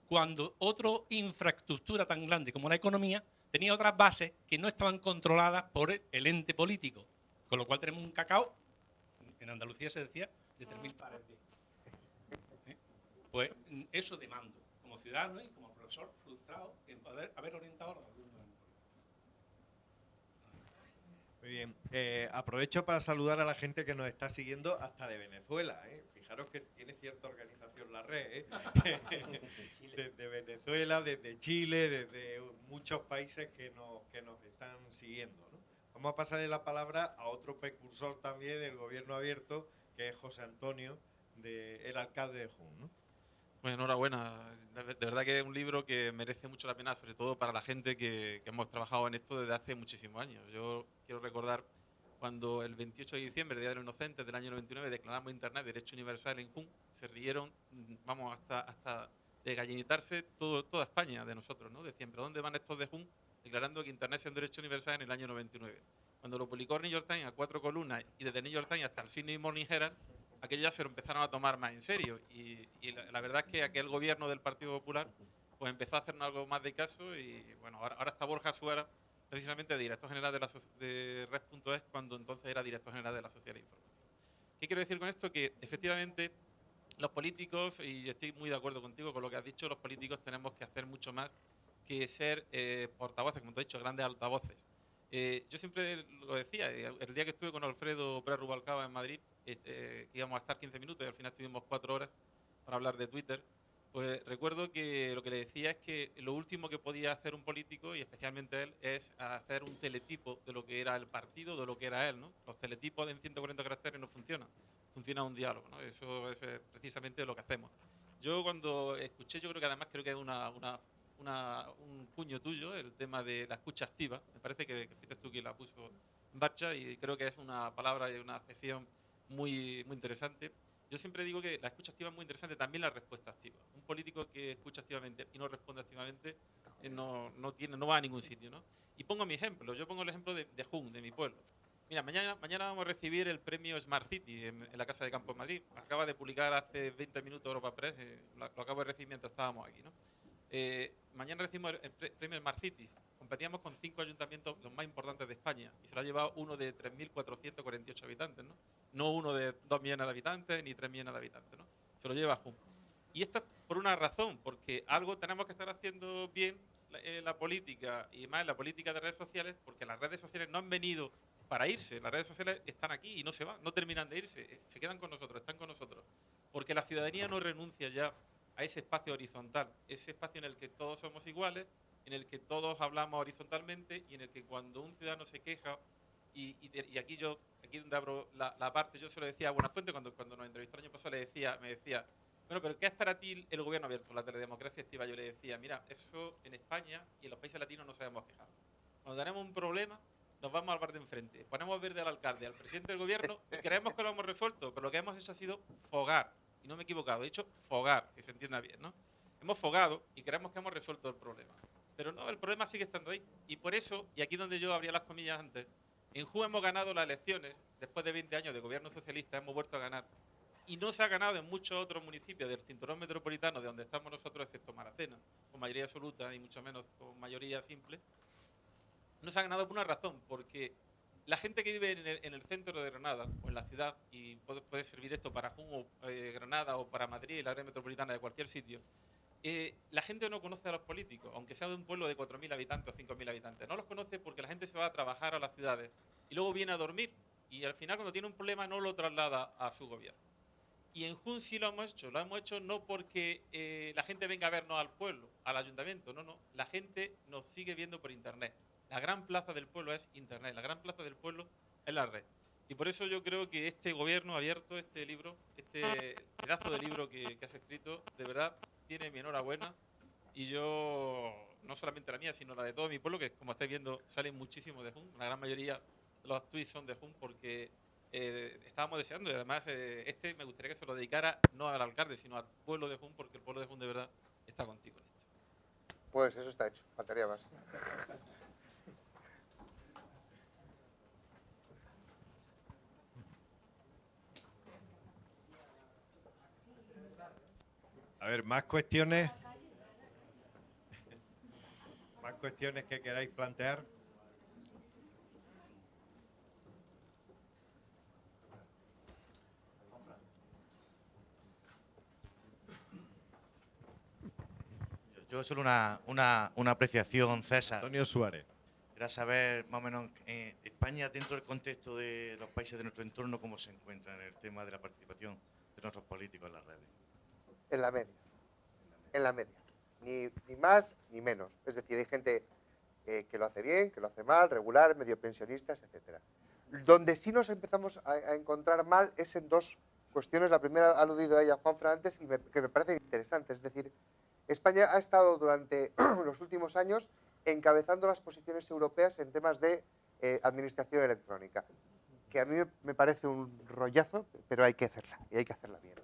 S7: cuando otra infraestructura tan grande como la economía tenía otras bases que no estaban controladas por el ente político. Con lo cual tenemos un cacao, en Andalucía se decía, de 3.000 pares de. Pues eso demando, como ciudadano y como profesor frustrado en poder haber orientado a los alumnos.
S3: Muy bien. Aprovecho para saludar a la gente que nos está siguiendo hasta de Venezuela. Fijaros que tiene cierta organización la red. Desde Venezuela, desde Chile, desde muchos países que nos están siguiendo, ¿no? Vamos a pasarle la palabra a otro precursor también del gobierno abierto, que es José Antonio, el alcalde de Jun, ¿no?
S8: Pues enhorabuena. De verdad que es un libro que merece mucho la pena, sobre todo para la gente que hemos trabajado en esto desde hace muchísimos años. Yo quiero recordar cuando el 28 de diciembre, Día de los Inocentes del año 99, declaramos Internet derecho universal en Jun, se rieron, vamos, hasta de gallinitarse toda España de nosotros, ¿no? Decían, ¿pero dónde van estos de Jun declarando que Internet es un derecho universal en el año 99? Cuando lo publicó el New York Times a 4 columnas y desde el New York Times hasta el Sydney Morning Herald, aquello ya se lo empezaron a tomar más en serio y la verdad es que aquel gobierno del Partido Popular pues empezó a hacernos algo más de caso y bueno, ahora está Borja Suara, precisamente director general de Red.es, cuando entonces era director general de la Sociedad de Información. ¿Qué quiero decir con esto? Que efectivamente los políticos, y estoy muy de acuerdo contigo con lo que has dicho, los políticos tenemos que hacer mucho más que ser portavoces, como te he dicho, grandes altavoces. Yo siempre lo decía, el día que estuve con Alfredo Pérez Rubalcaba en Madrid, que íbamos a estar 15 minutos y al final estuvimos 4 horas para hablar de Twitter, pues recuerdo que lo que le decía es que lo último que podía hacer un político, y especialmente él, es hacer un teletipo de lo que era el partido, de lo que era él, ¿no? Los teletipos en 140 caracteres no funcionan, funciona un diálogo, ¿no? Eso es precisamente lo que hacemos. Yo cuando escuché, yo creo que además es un puño tuyo, el tema de la escucha activa. Me parece que fuiste tú quien la puso en marcha y creo que es una palabra y una acepción muy, muy interesante. Yo siempre digo que la escucha activa es muy interesante, también la respuesta activa. Un político que escucha activamente y no responde activamente no va a ningún sitio, ¿no? Y pongo mi ejemplo. Yo pongo el ejemplo de Jun, de mi pueblo. Mira, mañana vamos a recibir el premio Smart City en la Casa de Campo de Madrid. Acaba de publicar hace 20 minutos Europa Press, lo acabo de recibir mientras estábamos aquí, ¿no? Mañana recibimos el premio Smart Cities. Competíamos con 5 ayuntamientos los más importantes de España y se lo ha llevado uno de 3.448 habitantes, ¿no? No uno de 2 millones de habitantes ni 3 millones de habitantes, ¿no? Se lo lleva Jun. Y esto es por una razón, porque algo tenemos que estar haciendo bien la política y más en la política de redes sociales, porque las redes sociales no han venido para irse. Las redes sociales están aquí y no se van, no terminan de irse, se quedan con nosotros, están con nosotros. Porque la ciudadanía no renuncia ya a ese espacio horizontal, ese espacio en el que todos somos iguales, en el que todos hablamos horizontalmente y en el que cuando un ciudadano se queja, y aquí donde abro la parte, yo se lo decía a Buenafuente cuando nos entrevistó el año pasado, me decía, bueno, pero ¿qué es para ti el gobierno abierto, la teledemocracia activa? Yo le decía, mira, eso en España y en los países latinos no sabemos quejar. Cuando tenemos un problema, nos vamos al bar de enfrente, ponemos verde al alcalde, al presidente del gobierno y creemos que lo hemos resuelto, pero lo que hemos hecho ha sido fogar. Y no me he equivocado, he dicho fogar, que se entienda bien, ¿no? Hemos fogado y creemos que hemos resuelto el problema. Pero no, el problema sigue estando ahí. Y por eso, y aquí donde yo abría las comillas antes, en Jun hemos ganado las elecciones, después de 20 años de gobierno socialista, hemos vuelto a ganar. Y no se ha ganado en muchos otros municipios del cinturón metropolitano, de donde estamos nosotros, excepto Maracena, con mayoría absoluta y mucho menos con mayoría simple. No se ha ganado por una razón, porque la gente que vive en el centro de Granada o en la ciudad, y puede servir esto para Jun o Granada o para Madrid, la área metropolitana de cualquier sitio, la gente no conoce a los políticos, aunque sea de un pueblo de 4.000 habitantes o 5.000 habitantes. No los conoce porque la gente se va a trabajar a las ciudades y luego viene a dormir y al final cuando tiene un problema no lo traslada a su gobierno. Y en Jun sí lo hemos hecho no porque la gente venga a vernos al pueblo, al ayuntamiento, no, la gente nos sigue viendo por internet. La gran plaza del pueblo es internet, la gran plaza del pueblo es la red. Y por eso yo creo que este gobierno abierto, este libro, este pedazo de libro que has escrito, de verdad tiene mi enhorabuena y yo no solamente la mía, sino la de todo mi pueblo, que como estáis viendo salen muchísimo de Jun. La gran mayoría de los tweets son de Jun porque estábamos deseando, y además me gustaría que se lo dedicara no al alcalde, sino al pueblo de Jun, porque el pueblo de Jun de verdad está contigo en esto.
S1: Pues eso está hecho, faltaría más.
S3: A ver, más cuestiones. Más cuestiones que queráis plantear.
S9: Yo solo una apreciación, César.
S3: Antonio Suárez.
S9: Era saber más o menos España dentro del contexto de los países de nuestro entorno cómo se encuentra en el tema de la participación de nuestros políticos en las redes.
S1: En la media. En la media. Ni más ni menos. Es decir, hay gente que lo hace bien, que lo hace mal, regular, medio pensionistas, etcétera. Donde sí nos empezamos a encontrar mal es en dos cuestiones. La primera ha aludido a ella Juanfran antes y que me parece interesante. Es decir, España ha estado durante los últimos años encabezando las posiciones europeas en temas de administración electrónica, que a mí me parece un rollazo, pero hay que hacerla, y hay que hacerla bien.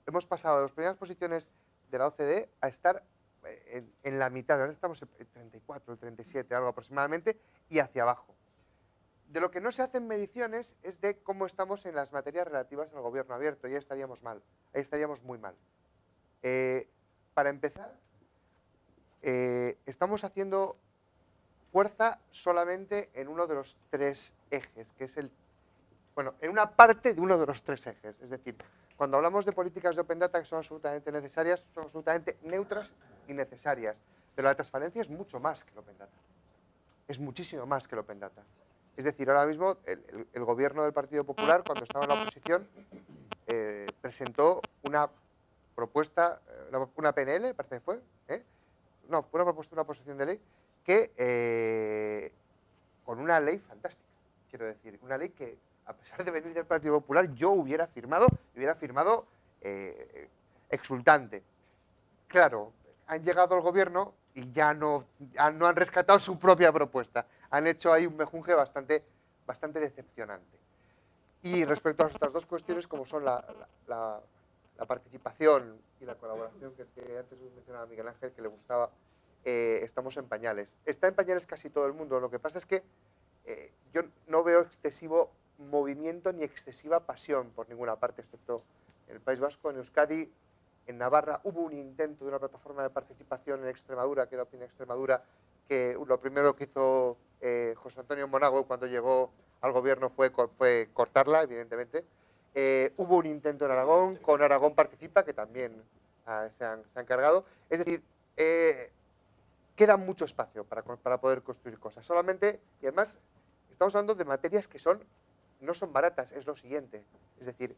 S1: Hemos pasado de las primeras posiciones de la OCDE a estar en la mitad, ahora estamos en 34, 37, algo aproximadamente, y hacia abajo. De lo que no se hacen mediciones es de cómo estamos en las materias relativas al gobierno abierto, y ahí estaríamos mal, ahí estaríamos muy mal. Para empezar, estamos haciendo fuerza solamente en uno de los tres ejes, que es en una parte de uno de los tres ejes. Es decir, cuando hablamos de políticas de Open Data que son absolutamente necesarias, son absolutamente neutras y necesarias. Pero la transparencia es mucho más que el Open Data. Es muchísimo más que el Open Data. Es decir, ahora mismo el gobierno del Partido Popular, cuando estaba en la oposición, presentó una propuesta, una PNL, parece que fue, no, fue una propuesta, una proposición de ley que, con una ley fantástica, quiero decir, una ley que, a pesar de venir del Partido Popular, yo hubiera firmado exultante. Claro, han llegado al gobierno y ya no han rescatado su propia propuesta. Han hecho ahí un mejunje bastante decepcionante. Y respecto a las otras dos cuestiones, como son la participación y la colaboración que antes mencionaba Miguel Ángel, que le gustaba, estamos en pañales. Está en pañales casi todo el mundo. Lo que pasa es que yo no veo excesivo movimiento ni excesiva pasión por ninguna parte, excepto en el País Vasco, en Euskadi, en Navarra. Hubo un intento de una plataforma de participación en Extremadura, que era Opina Extremadura, que lo primero que hizo José Antonio Monago cuando llegó al gobierno fue cortarla, evidentemente. Hubo un intento en Aragón, con Aragón Participa, que también se han cargado. Es decir, queda mucho espacio para poder construir cosas. Solamente, y además, estamos hablando de materias que no son baratas, es lo siguiente. Es decir,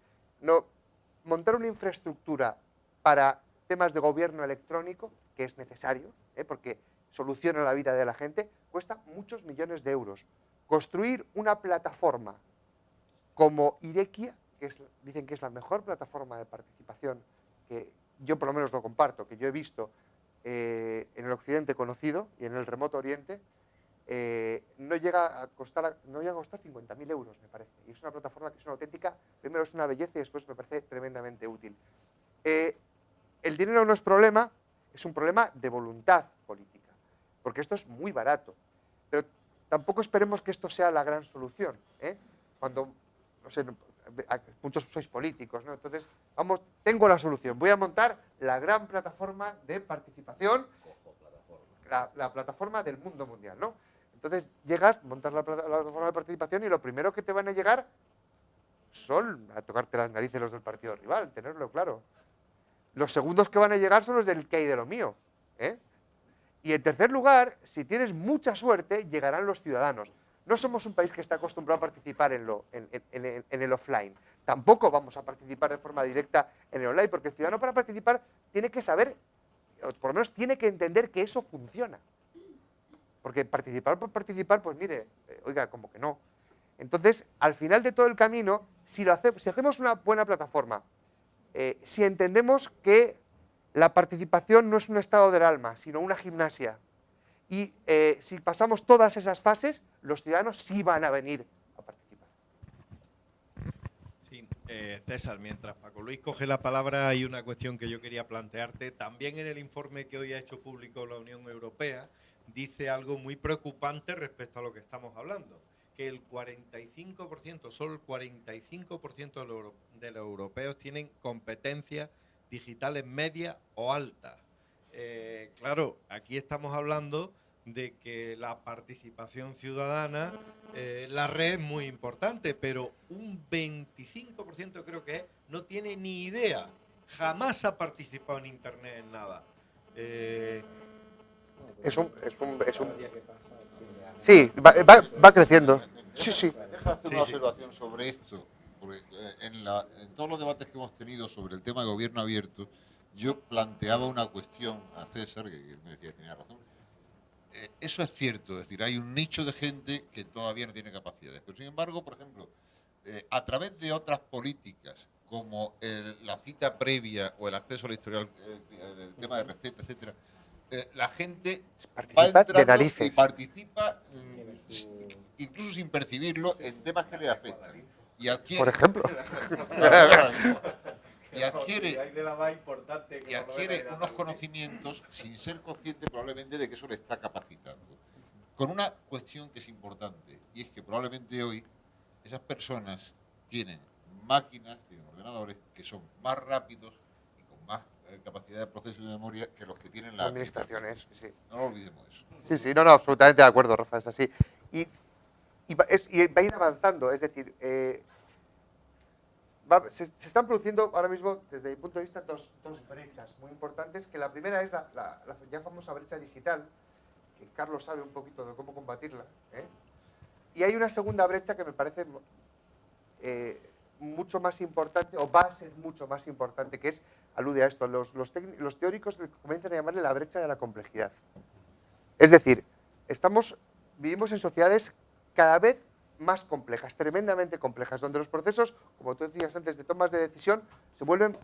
S1: montar una infraestructura para temas de gobierno electrónico, que es necesario, porque soluciona la vida de la gente, cuesta muchos millones de euros. Construir una plataforma como Irekia, que dicen que es la mejor plataforma de participación, que yo por lo menos lo comparto, que yo he visto en el occidente conocido y en el remoto oriente, no llega a costar 50.000 euros, me parece. Y es una plataforma que es una auténtica, primero es una belleza y después me parece tremendamente útil. El dinero no es problema, es un problema de voluntad política, porque esto es muy barato. Pero tampoco esperemos que esto sea la gran solución. Cuando, no sé, muchos sois políticos, ¿no? Entonces, tengo la solución. Voy a montar la gran plataforma de participación, la plataforma del mundo mundial, ¿no? Entonces, llegas, montas la plataforma de participación y lo primero que te van a llegar son a tocarte las narices los del partido rival, tenerlo claro. Los segundos que van a llegar son los del que hay de lo mío. Y en tercer lugar, si tienes mucha suerte, llegarán los ciudadanos. No somos un país que está acostumbrado a participar en el offline. Tampoco vamos a participar de forma directa en el online, porque el ciudadano para participar tiene que saber, o por lo menos tiene que entender que eso funciona. Porque participar por participar, pues mire, oiga, como que no. Entonces, al final de todo el camino, si hacemos una buena plataforma, si entendemos que la participación no es un estado del alma, sino una gimnasia. Y si pasamos todas esas fases, los ciudadanos sí van a venir a participar.
S3: Sí, César, mientras Paco Luis coge la palabra, hay una cuestión que yo quería plantearte. También en el informe que hoy ha hecho público la Unión Europea, dice algo muy preocupante respecto a lo que estamos hablando, que el 45%, solo el 45% de los europeos tienen competencias digitales medias o altas. Claro, aquí estamos hablando de que la participación ciudadana, la red es muy importante, pero un 25% creo que es, no tiene ni idea, jamás ha participado en Internet en nada.
S1: Sí, va creciendo. Sí, sí.
S4: Deja hacer una observación sobre esto, porque en todos los debates que hemos tenido sobre el tema de gobierno abierto, yo planteaba una cuestión a César, que él me decía que tenía razón. Eso es cierto, es decir, hay un nicho de gente que todavía no tiene capacidades, pero sin embargo, por ejemplo, a través de otras políticas, como la cita previa o el acceso al historial, el tema de receta, etcétera, la gente va entrando y participa incluso sin percibirlo en temas que le afectan. Y adquiere,
S1: por ejemplo,
S4: y adquiere unos conocimientos sin ser consciente probablemente de que eso le está capacitando. Con una cuestión que es importante, y es que probablemente hoy esas personas tienen máquinas, tienen ordenadores que son más rápidos y con más capacidad de proceso de memoria que los que tienen las
S1: administraciones. Sí.
S4: No olvidemos eso.
S1: Sí, sí, no, absolutamente de acuerdo, Rafa, es así. Y va a ir avanzando, es decir, se están produciendo ahora mismo, desde mi punto de vista, dos brechas muy importantes, que la primera es la ya famosa brecha digital, que Carlos sabe un poquito de cómo combatirla, y hay una segunda brecha que me parece mucho más importante, o va a ser mucho más importante, que alude a esto, los teóricos comienzan a llamarle la brecha de la complejidad. Es decir, vivimos en sociedades cada vez más complejas, tremendamente complejas, donde los procesos, como tú decías antes, de tomas de decisión, se vuelven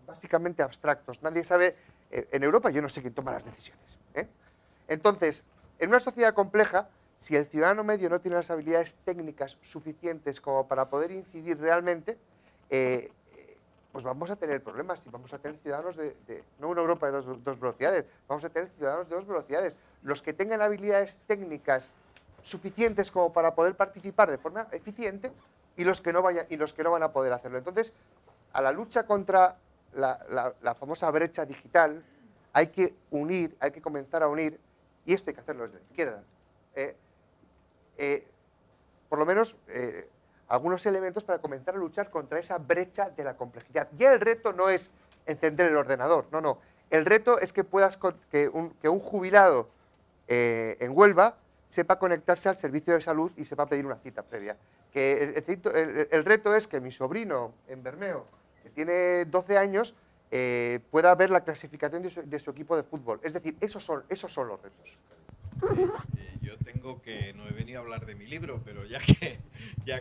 S1: básicamente abstractos. Nadie sabe, en Europa yo no sé quién toma las decisiones. Entonces, en una sociedad compleja, si el ciudadano medio no tiene las habilidades técnicas suficientes como para poder incidir realmente, pues vamos a tener problemas y vamos a tener ciudadanos no una Europa de dos velocidades, vamos a tener ciudadanos de dos velocidades. Los que tengan habilidades técnicas suficientes como para poder participar de forma eficiente y los que no van a poder hacerlo. Entonces, a la lucha contra la famosa brecha digital hay que comenzar a unir, y esto hay que hacerlo desde la izquierda, por lo menos algunos elementos para comenzar a luchar contra esa brecha de la complejidad. Ya el reto no es encender el ordenador, no. El reto es que un jubilado en Huelva sepa conectarse al servicio de salud y sepa pedir una cita previa. El reto es que mi sobrino en Bermeo, que tiene 12 años, pueda ver la clasificación de su equipo de fútbol. Es decir, esos son los retos.
S3: Yo no he venido a hablar de mi libro, pero ya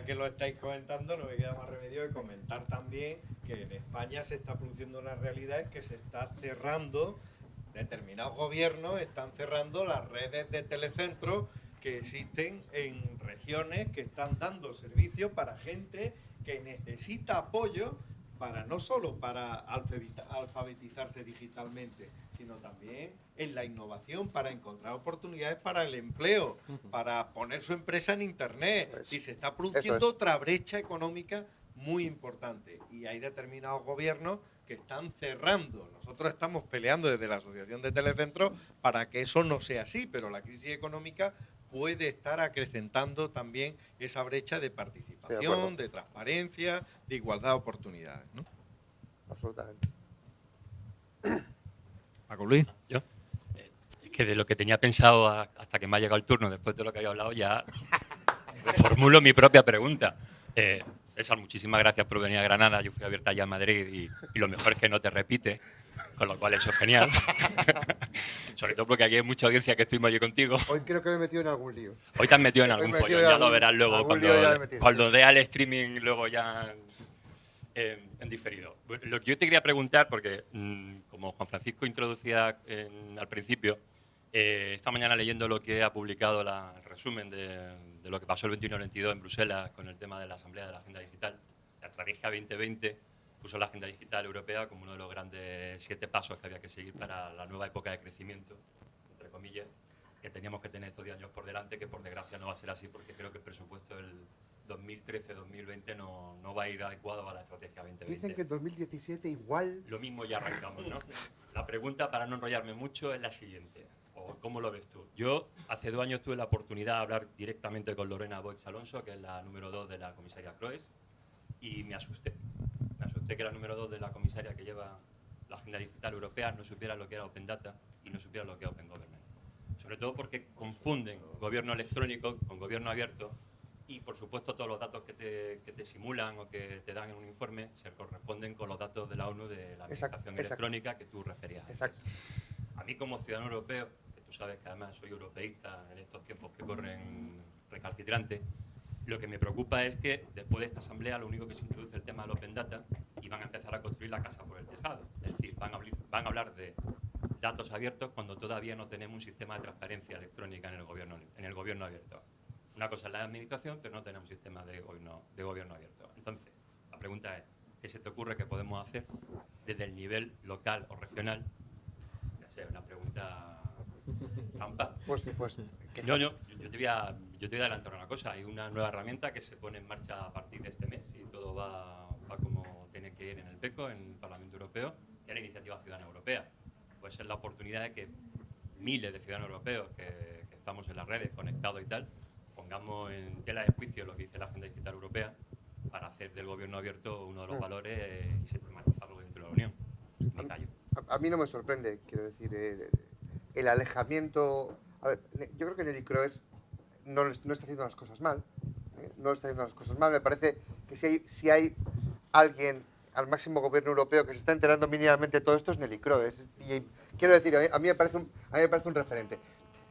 S3: que lo estáis comentando, no me queda más remedio de comentar también que en España se está produciendo una realidad que se está cerrando, determinados gobiernos están cerrando las redes de telecentros que existen en regiones que están dando servicio para gente que necesita apoyo no solo para alfabetizarse digitalmente, sino también en la innovación, para encontrar oportunidades para el empleo, para poner su empresa en Internet. Y se está produciendo otra brecha económica muy importante. Y hay determinados gobiernos que están cerrando. Nosotros estamos peleando desde la Asociación de Telecentros para que eso no sea así, pero la crisis económica puede estar acrecentando también esa brecha de participación, de transparencia, de igualdad de oportunidades, ¿no?
S1: Absolutamente.
S3: Paco Luis.
S10: ¿Yo? Es que de lo que tenía pensado hasta que me ha llegado el turno, después de lo que había hablado, ya reformulo mi propia pregunta. César, muchísimas gracias por venir a Granada. Yo fui a Abierta ya en Madrid y lo mejor es que no te repite, con lo cual eso es genial. Sobre todo porque aquí hay mucha audiencia que estuvimos allí contigo.
S1: Hoy creo que me he metido en algún lío.
S10: Hoy te has metido en algún follón, ya lo verás luego. Cuando vea el streaming, luego ya En diferido. Lo que yo te quería preguntar, porque como Juan Francisco introducía al principio, esta mañana leyendo lo que ha publicado el resumen de lo que pasó el 21 y el 22 en Bruselas con el tema de la Asamblea de la Agenda Digital, la Estrategia 2020 puso la Agenda Digital Europea como uno de los grandes 7 pasos que había que seguir para la nueva época de crecimiento, entre comillas, que teníamos que tener estos 10 años por delante, que por desgracia no va a ser así porque creo que el presupuesto del 2013-2020 no va a ir adecuado a la Estrategia 2020.
S1: Dicen que en 2017 igual...
S10: Lo mismo ya arrancamos, ¿no? La pregunta, para no enrollarme mucho, es la siguiente. ¿O cómo lo ves tú? Yo hace 2 años tuve la oportunidad de hablar directamente con Lorena Boix Alonso, que es la número 2 de la comisaria Kroes, y me asusté. Me asusté que la número 2 de la comisaria que lleva la Agenda Digital Europea no supiera lo que era Open Data y no supiera lo que era Open Government. Sobre todo porque confunden gobierno electrónico con gobierno abierto y, por supuesto, todos los datos que te simulan o que te dan en un informe se corresponden con los datos de la ONU de la administración electrónica que tú referías.
S1: Exacto.
S10: A mí, como ciudadano europeo, que tú sabes que además soy europeísta en estos tiempos que corren recalcitrante, lo que me preocupa es que después de esta asamblea lo único que se introduce es el tema del Open Data y van a empezar a construir la casa por el tejado. Es decir, van a hablar de datos abiertos cuando todavía no tenemos un sistema de transparencia electrónica en el gobierno abierto. Una cosa es la administración, pero no tenemos un sistema de gobierno abierto. Entonces, la pregunta es, ¿qué se te ocurre que podemos hacer desde el nivel local o regional? Ya sé, una pregunta trampa.
S1: Pues
S10: yo te voy a adelantar una cosa. Hay una nueva herramienta que se pone en marcha a partir de este mes y todo va como tiene que ir en el PECO, en el Parlamento Europeo, que es la Iniciativa Ciudadana Europea. Puede ser la oportunidad de que miles de ciudadanos europeos que estamos en las redes, conectados y tal, pongamos en tela de juicio lo que dice la Agenda Digital Europea para hacer del gobierno abierto uno de los valores y sistematizarlo dentro de la Unión. Me callo.
S1: A mí no me sorprende, quiero decir, el alejamiento... A ver, yo creo que Neelie Kroes no está haciendo las cosas mal. No está haciendo las cosas mal. Me parece que si hay alguien al máximo gobierno europeo que se está enterando mínimamente de todo esto es Neelie Kroes. Y quiero decir, a mí me parece un referente.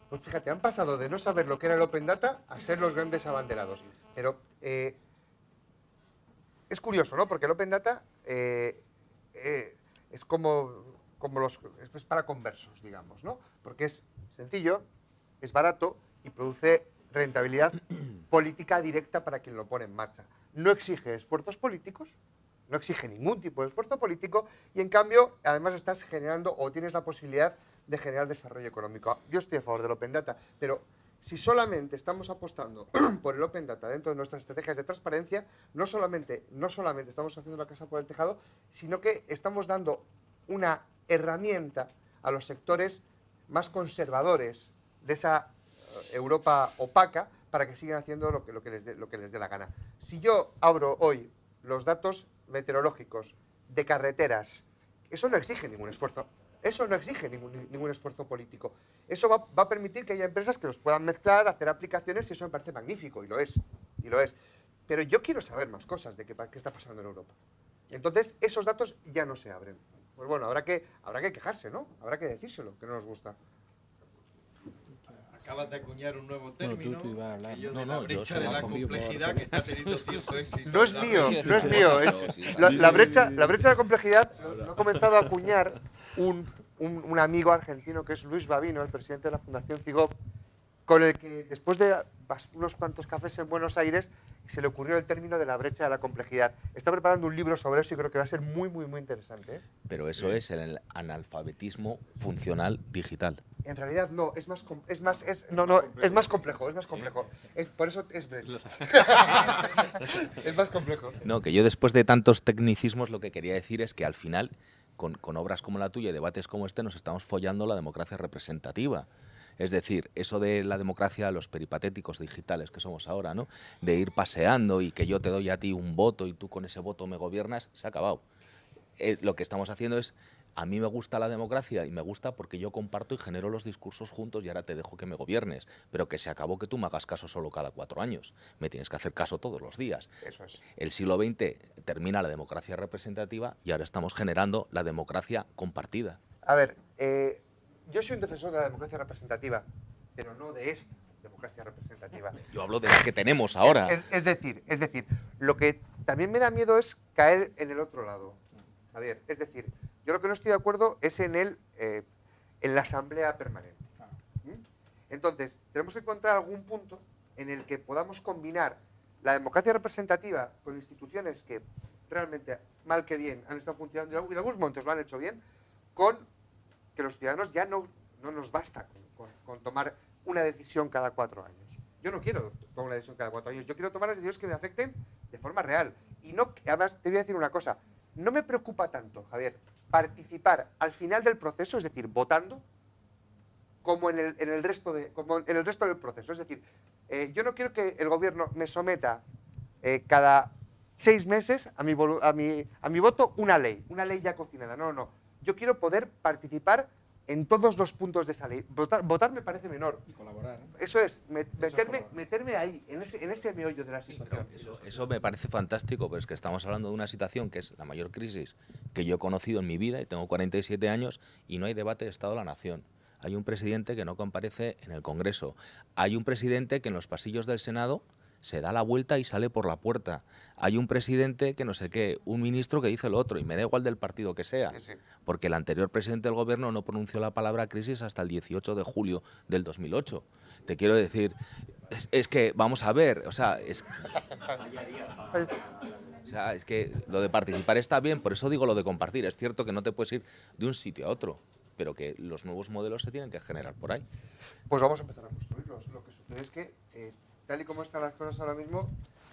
S1: Pues fíjate, han pasado de no saber lo que era el Open Data a ser los grandes abanderados. Pero es curioso, ¿no? Porque el Open Data es como es para conversos, digamos, ¿no? Porque es sencillo, es barato y produce rentabilidad política directa para quien lo pone en marcha. No exige esfuerzos políticos, no exige ningún tipo de esfuerzo político y, en cambio, además estás generando o tienes la posibilidad de generar desarrollo económico. Yo estoy a favor del Open Data, pero si solamente estamos apostando por el Open Data dentro de nuestras estrategias de transparencia, no solamente estamos haciendo la casa por el tejado, sino que estamos dando una herramienta a los sectores más conservadores de esa Europa opaca para que sigan haciendo lo que les dé la gana. Si yo abro hoy los datos meteorológicos de carreteras, eso no exige ningún esfuerzo. Eso no exige ningún esfuerzo político. Eso va a permitir que haya empresas que los puedan mezclar, hacer aplicaciones, y eso me parece magnífico, y lo es. Pero yo quiero saber más cosas de qué está pasando en Europa. Entonces, esos datos ya no se abren. Pues bueno, habrá que quejarse, ¿no? Habrá que decírselo, que no nos gusta.
S3: Acabas de acuñar un nuevo término,
S5: tú ibas a hablar.
S3: aquello de la brecha de la complejidad que está teniendo cierto éxito.
S1: No es mío. La brecha de la complejidad lo ha comenzado a acuñar un amigo argentino que es Luis Babino, el presidente de la Fundación CIGOP, con el que después de unos cuantos cafés en Buenos Aires se le ocurrió el término de la brecha de la complejidad. Está preparando un libro sobre eso y creo que va a ser muy, muy, muy interesante, ¿eh?
S2: Pero eso es el analfabetismo funcional digital.
S1: En realidad no, es más complejo, por eso es brecha. Es más complejo.
S2: No, que yo después de tantos tecnicismos lo que quería decir es que al final, con obras como la tuya y debates como este, nos estamos follando la democracia representativa. Es decir, eso de la democracia, los peripatéticos digitales que somos ahora, ¿no? De ir paseando y que yo te doy a ti un voto y tú con ese voto me gobiernas, se ha acabado. Lo que estamos haciendo es, a mí me gusta la democracia y me gusta porque yo comparto y genero los discursos juntos y ahora te dejo que me gobiernes, pero que se acabó que tú me hagas caso solo cada 4 años. Me tienes que hacer caso todos los días.
S1: Eso es.
S2: El siglo XX termina la democracia representativa y ahora estamos generando la democracia compartida.
S1: A ver, yo soy un defensor de la democracia representativa, pero no de esta democracia representativa.
S2: Yo hablo de la que tenemos ahora.
S1: Es decir, lo que también me da miedo es caer en el otro lado, Javier. Es decir, yo lo que no estoy de acuerdo es en la asamblea permanente. ¿Mm? Entonces, tenemos que encontrar algún punto en el que podamos combinar la democracia representativa con instituciones que realmente, mal que bien, han estado funcionando y en algunos momentos lo han hecho bien, con que los ciudadanos ya no nos basta con tomar una decisión cada 4 años. Yo no quiero tomar una decisión cada 4 años, yo quiero tomar las decisiones que me afecten de forma real. Y no, además, te voy a decir una cosa, no me preocupa tanto, Javier, participar al final del proceso, es decir, votando, como en el resto del proceso. Es decir, yo no quiero que el gobierno me someta cada 6 meses a mi voto una ley ya cocinada. No. Yo quiero poder participar en todos los puntos de esa ley. Votar me parece menor.
S5: Y colaborar, ¿no?
S1: Eso es, meterme ahí, en ese meollo de la situación.
S2: Eso me parece fantástico, pero es que estamos hablando de una situación que es la mayor crisis que yo he conocido en mi vida, y tengo 47 años, y no hay debate de Estado de la Nación. Hay un presidente que no comparece en el Congreso. Hay un presidente que en los pasillos del Senado se da la vuelta y sale por la puerta. Hay un presidente que no sé qué, un ministro que dice lo otro, y me da igual del partido que sea, porque el anterior presidente del gobierno no pronunció la palabra crisis hasta el 18 de julio del 2008. Te quiero decir, es que, vamos a ver, o sea, es que lo de participar está bien, por eso digo lo de compartir. Es cierto que no te puedes ir de un sitio a otro, pero que los nuevos modelos se tienen que generar por ahí.
S1: Pues vamos a empezar a construirlos. Lo que sucede es que, tal y como están las cosas ahora mismo,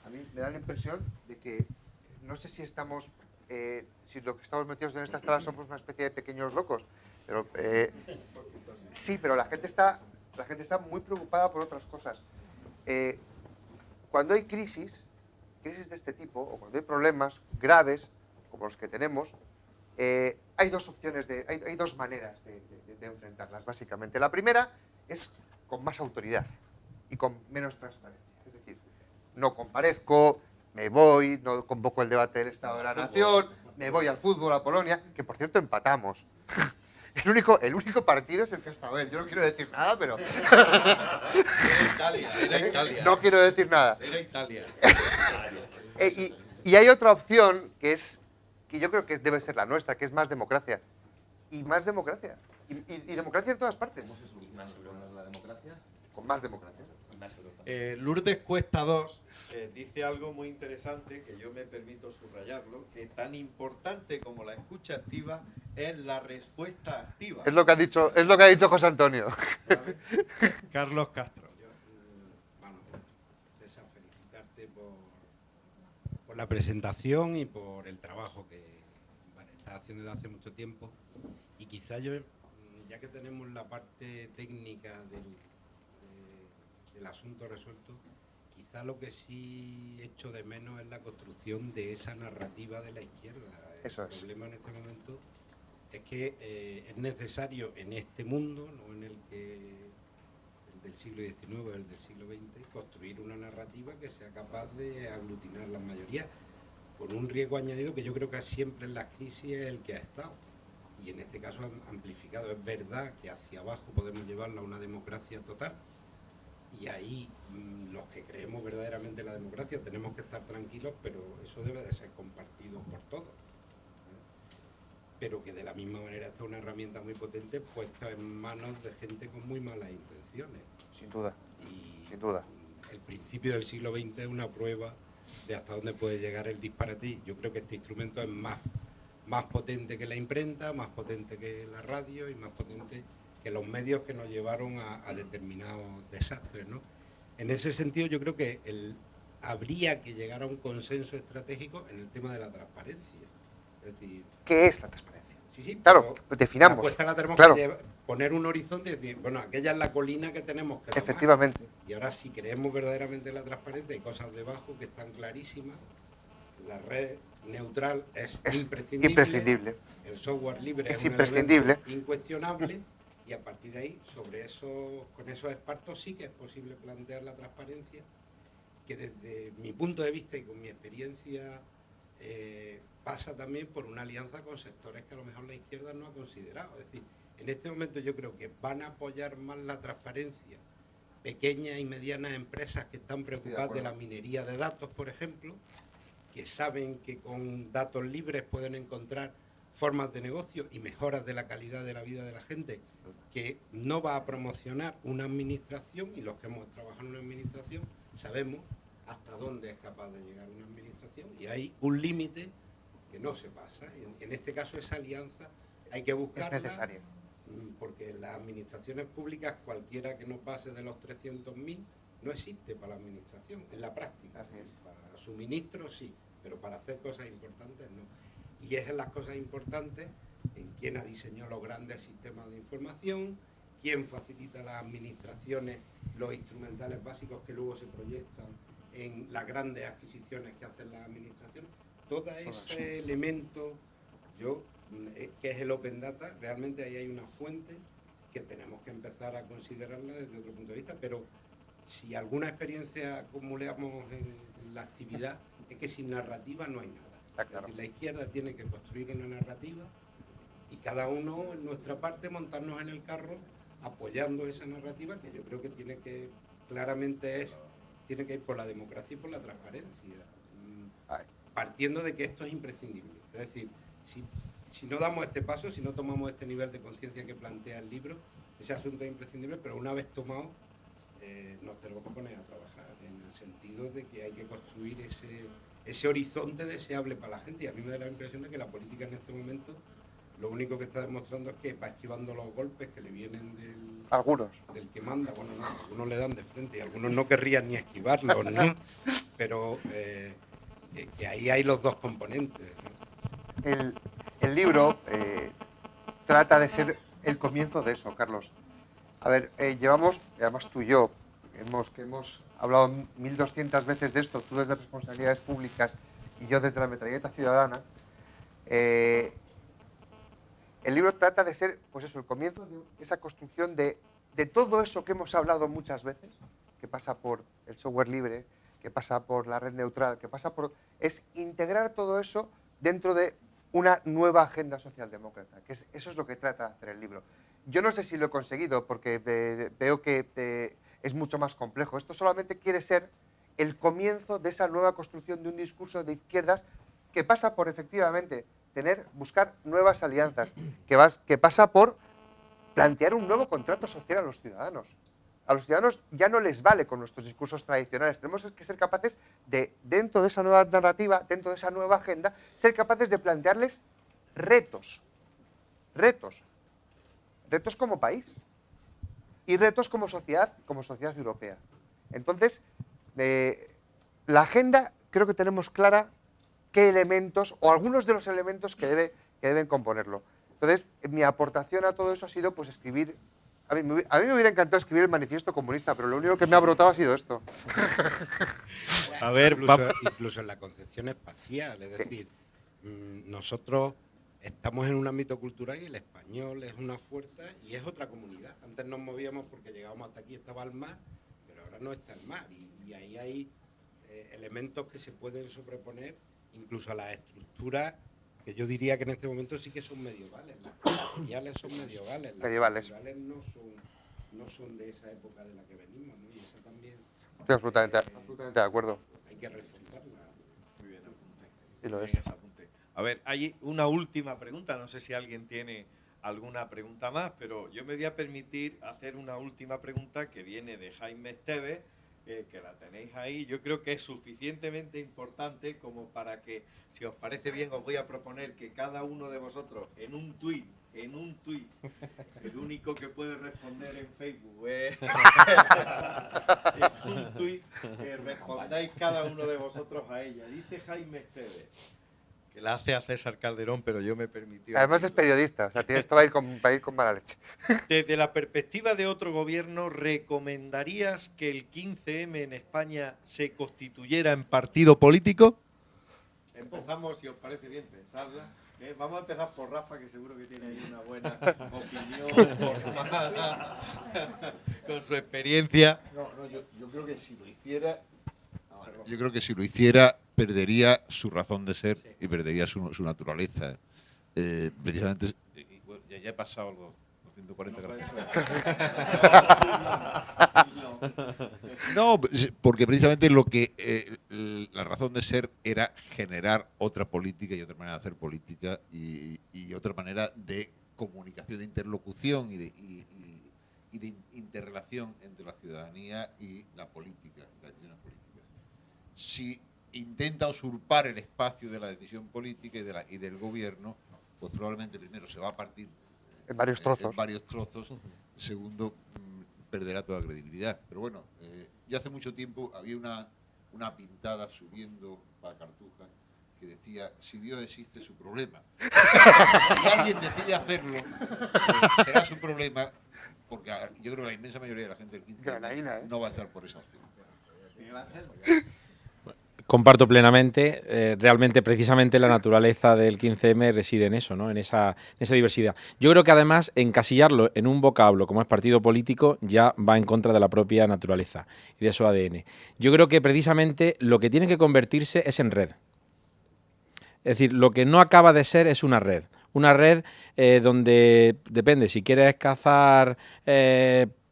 S1: a mí me da la impresión de que no sé si estamos, si lo que estamos metidos en esta sala somos una especie de pequeños locos, pero sí, pero la gente está muy preocupada por otras cosas. Cuando hay crisis de este tipo, o cuando hay problemas graves como los que tenemos, hay dos opciones, hay dos maneras de enfrentarlas, básicamente. La primera es con más autoridad y con menos transparencia. Es decir, no comparezco, me voy, no convoco el debate del Estado de la Nación, me voy al fútbol, a Polonia, que por cierto empatamos. El único partido es el que ha estado él. Yo no quiero decir nada, pero...
S3: Era Italia.
S1: No quiero decir nada.
S3: Era Italia.
S1: Y hay otra opción que yo creo que debe ser la nuestra, que es más democracia. Y más democracia. Y democracia en todas partes.
S2: ¿Cómo se soluciona los problemas de la democracia?
S1: Con más democracia.
S3: Lourdes Cuesta 2 dice algo muy interesante, que yo me permito subrayarlo, que tan importante como la escucha activa es la respuesta activa.
S1: Es lo que ha dicho José Antonio.
S3: Carlos Castro.
S11: César, felicitarte por la presentación y por el trabajo que estás haciendo desde hace mucho tiempo. Y quizá yo, ya que tenemos la parte técnica del asunto resuelto, quizá lo que sí echo de menos es la construcción de esa narrativa de la izquierda.
S1: Eso
S11: es. El problema en este momento es que es necesario en este mundo, no en el del siglo XIX o el del siglo XX, construir una narrativa que sea capaz de aglutinar las mayorías, con un riesgo añadido que yo creo que siempre en las crisis es el que ha estado. Y en este caso amplificado. Es verdad que hacia abajo podemos llevarla a una democracia total, y ahí los que creemos verdaderamente en la democracia tenemos que estar tranquilos, pero eso debe de ser compartido por todos. Pero que de la misma manera esta es una herramienta muy potente puesta en manos de gente con muy malas intenciones.
S1: Sin duda, sin duda.
S11: El principio del siglo XX es una prueba de hasta dónde puede llegar el disparate. Yo creo que este instrumento es más potente que la imprenta, más potente que la radio y más potente que los medios que nos llevaron a determinados desastres, ¿no? En ese sentido yo creo que habría que llegar a un consenso estratégico en el tema de la transparencia. Es decir,
S1: ¿qué es la transparencia?
S11: Sí,
S1: claro, definamos.
S11: La apuesta la tenemos
S1: claro.
S11: que poner un horizonte y decir, bueno, aquella es la colina que tenemos que tomar.
S1: Efectivamente.
S11: Y ahora, si creemos verdaderamente en la transparencia, hay cosas debajo que están clarísimas. La red neutral es imprescindible. El software libre es
S1: imprescindible.
S11: Incuestionable. Y a partir de ahí, con esos espartos sí que es posible plantear la transparencia, que desde mi punto de vista y con mi experiencia pasa también por una alianza con sectores que a lo mejor la izquierda no ha considerado. Es decir, en este momento yo creo que van a apoyar más la transparencia pequeñas y medianas empresas que están preocupadas de la minería de datos, por ejemplo, que saben que con datos libres pueden encontrar formas de negocio y mejoras de la calidad de la vida de la gente, que no va a promocionar una administración, y los que hemos trabajado en una administración sabemos hasta dónde es capaz de llegar una administración, y hay un límite que no se pasa. En este caso esa alianza hay que buscarla.
S1: Es necesaria.
S11: Porque las administraciones públicas, cualquiera que no pase de los 300.000, no existe para la administración, en la práctica.
S1: Así es.
S11: Para suministros sí, pero para hacer cosas importantes no. Y esas son las cosas importantes en quién ha diseñado los grandes sistemas de información, quién facilita a las administraciones los instrumentales básicos que luego se proyectan en las grandes adquisiciones que hacen las administraciones. Todo ese elemento, que es el Open Data, realmente ahí hay una fuente que tenemos que empezar a considerarla desde otro punto de vista, pero si alguna experiencia acumulamos en la actividad, es que sin narrativa no hay nada.
S1: Está claro.
S11: Es decir, la izquierda tiene que construir una narrativa y cada uno en nuestra parte montarnos en el carro apoyando esa narrativa, que yo creo que tiene que ir por la democracia y por la transparencia, partiendo de que esto es imprescindible. Es decir, si no damos este paso, si no tomamos este nivel de conciencia que plantea el libro, ese asunto es imprescindible, pero una vez tomado, nos tenemos que poner a trabajar, en el sentido de que hay que construir ese horizonte deseable para la gente. Y a mí me da la impresión de que la política en este momento lo único que está demostrando es que va esquivando los golpes que le vienen del que manda. Bueno, no, algunos le dan de frente y algunos no querrían ni esquivarlos, ¿no? Pero que ahí hay los dos componentes, ¿no?
S1: El libro trata de ser el comienzo de eso, Carlos. A ver, llevamos, además tú y yo, que hemos hablado 1200 veces de esto, tú desde responsabilidades públicas y yo desde la metralleta ciudadana. El libro trata de ser, pues eso, el comienzo de esa construcción de todo eso que hemos hablado muchas veces, que pasa por el software libre, que pasa por la red neutral, es integrar todo eso dentro de una nueva agenda socialdemócrata, eso es lo que trata de hacer el libro. Yo no sé si lo he conseguido, porque veo que es mucho más complejo. Esto solamente quiere ser el comienzo de esa nueva construcción de un discurso de izquierdas que pasa por, efectivamente, buscar nuevas alianzas, que pasa por plantear un nuevo contrato social a los ciudadanos. A los ciudadanos ya no les vale con nuestros discursos tradicionales. Tenemos que ser capaces de, dentro de esa nueva narrativa, dentro de esa nueva agenda, ser capaces de plantearles retos. Retos como país y retos como sociedad europea. Entonces, la agenda creo que tenemos clara qué elementos, o algunos de los elementos que deben componerlo. Entonces, mi aportación a todo eso ha sido pues escribir. A mí me hubiera encantado escribir el manifiesto comunista, pero lo único que me ha brotado ha sido esto.
S3: A ver,
S11: incluso en la concepción espacial, es decir, nosotros estamos en un ámbito cultural y el español es una fuerza y es otra comunidad. Antes nos movíamos porque llegábamos hasta aquí, estaba el mar, pero ahora no está el mar. Y ahí hay elementos que se pueden sobreponer incluso a las estructuras que yo diría que en este momento sí que son medievales. Las materiales son medievales. Las culturales no son de esa época de la que venimos, ¿no? Y eso también...
S1: Estoy absolutamente de acuerdo.
S11: Hay que reforzarla.
S3: Muy bien, apunte.
S1: Sí, lo es.
S3: A ver, hay una última pregunta, no sé si alguien tiene alguna pregunta más, pero yo me voy a permitir hacer una última pregunta que viene de Jaime Esteves, que la tenéis ahí. Yo creo que es suficientemente importante como para que, si os parece bien, os voy a proponer que cada uno de vosotros en un tuit, el único que puede responder en Facebook es en un tuit, que respondáis cada uno de vosotros a ella. Dice Jaime Esteves, que la hace a César Calderón, pero yo me permití...
S1: Además es periodista, o sea, esto va a ir con mala leche.
S3: Desde la perspectiva de otro gobierno, ¿recomendarías que el 15M en España se constituyera en partido político? Empezamos, si os parece bien, pensarla. Vamos a empezar por Rafa, que seguro que tiene ahí una buena opinión con su experiencia.
S4: Yo creo que si lo hiciera... Yo creo que si lo hiciera perdería su razón de ser y perdería su naturaleza. Precisamente, ya he pasado algo, 140 gracias. No, porque precisamente lo que la razón de ser era generar otra política y otra manera de hacer política y otra manera de comunicación, de interlocución y de interrelación entre la ciudadanía y la política, las decisiones políticas. Si intenta usurpar el espacio de la decisión política y del gobierno, pues probablemente primero se va a partir
S1: en varios
S4: trozos, segundo perderá toda credibilidad. Pero bueno, yo hace mucho tiempo había una pintada subiendo para Cartuja que decía: si Dios existe, su problema. Si alguien decide hacerlo, será su problema, porque yo creo que la inmensa mayoría de la gente del 15 no va a estar por esa opción.
S5: Comparto plenamente. Realmente, precisamente, la naturaleza del 15M reside en eso, ¿no? En esa diversidad. Yo creo que, además, encasillarlo en un vocablo como es partido político ya va en contra de la propia naturaleza y de su ADN. Yo creo que, precisamente, lo que tiene que convertirse es en red. Es decir, lo que no acaba de ser es una red. Una red donde, depende, si quieres cazar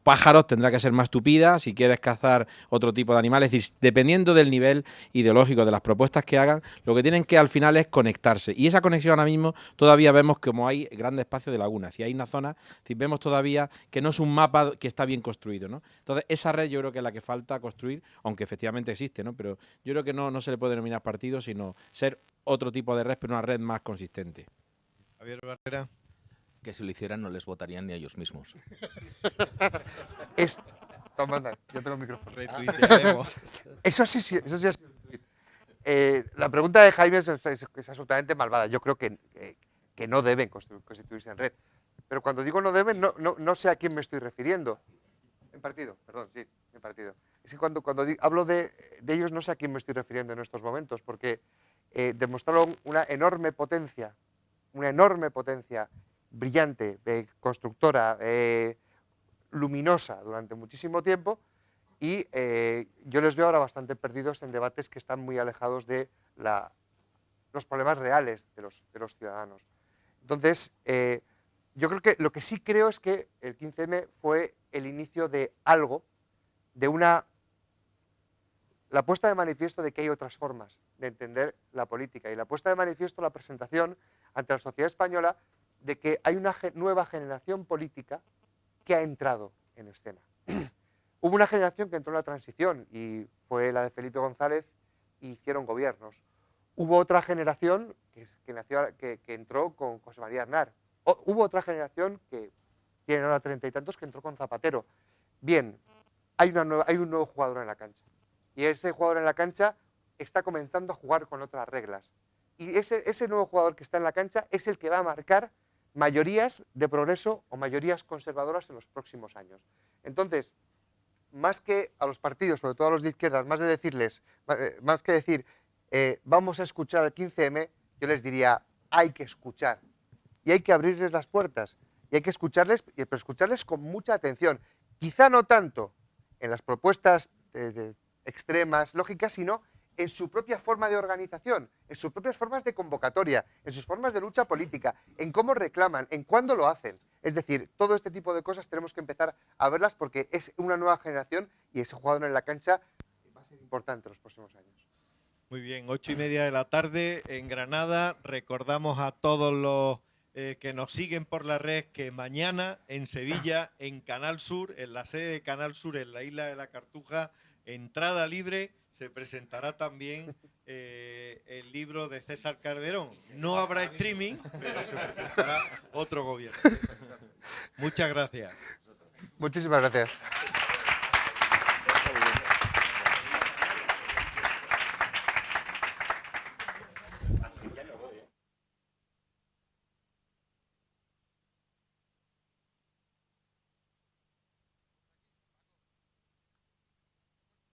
S5: pájaros tendrá que ser más tupida, si quieres cazar otro tipo de animales, es decir, dependiendo del nivel ideológico de las propuestas que hagan, lo que tienen que al final es conectarse. Y esa conexión ahora mismo todavía vemos como hay grandes espacios de lagunas. Si hay una zona, si vemos todavía que no es un mapa que está bien construido, ¿no? Entonces, esa red yo creo que es la que falta construir, aunque efectivamente existe, ¿no? Pero yo creo que no se le puede denominar partido, sino ser otro tipo de red, pero una red más consistente.
S3: Javier Barrera.
S2: Que si lo hicieran no les votarían ni a ellos mismos.
S1: Toma, yo tengo el micrófono.
S3: Retuitearemos.
S1: Eso sí es un tuit. La pregunta de Jaime es absolutamente malvada. Yo creo que no deben constituirse en red. Pero cuando digo no deben, no sé a quién me estoy refiriendo. En partido, perdón, sí, en partido. Es que cuando hablo de ellos no sé a quién me estoy refiriendo en estos momentos, porque demostraron una enorme potencia brillante, constructora, luminosa durante muchísimo tiempo, y yo les veo ahora bastante perdidos en debates que están muy alejados de los problemas reales de los ciudadanos. Entonces, yo creo que lo que sí creo es que el 15M fue el inicio de algo, de la puesta de manifiesto de que hay otras formas de entender la política, y la puesta de manifiesto, la presentación ante la sociedad española de que hay una nueva generación política que ha entrado en escena. Hubo una generación que entró en la transición y fue la de Felipe González y hicieron gobiernos. Hubo otra generación que entró con José María Aznar. Hubo otra generación que tiene ahora 30 y tantos que entró con Zapatero. Bien, hay un nuevo jugador en la cancha. Y ese jugador en la cancha está comenzando a jugar con otras reglas. Y ese nuevo jugador que está en la cancha es el que va a marcar mayorías de progreso o mayorías conservadoras en los próximos años. Entonces, más que a los partidos, sobre todo a los de izquierdas, más que decir vamos a escuchar al 15M, yo les diría, hay que escuchar. Y hay que abrirles las puertas. Y hay que escucharles, pero escucharles con mucha atención. Quizá no tanto en las propuestas extremas, lógicas, sino en su propia forma de organización, en sus propias formas de convocatoria, en sus formas de lucha política, en cómo reclaman, en cuándo lo hacen. Es decir, todo este tipo de cosas tenemos que empezar a verlas porque es una nueva generación y ese jugador en la cancha va a ser importante en los próximos años.
S3: Muy bien, 8:30 de la tarde en Granada. Recordamos a todos los que nos siguen por la red que mañana en Sevilla, en Canal Sur, en la sede de Canal Sur, en la isla de la Cartuja, entrada libre, se presentará también el libro de César Calderón. No habrá streaming, pero se presentará otro gobierno. Muchas gracias.
S1: Muchísimas gracias.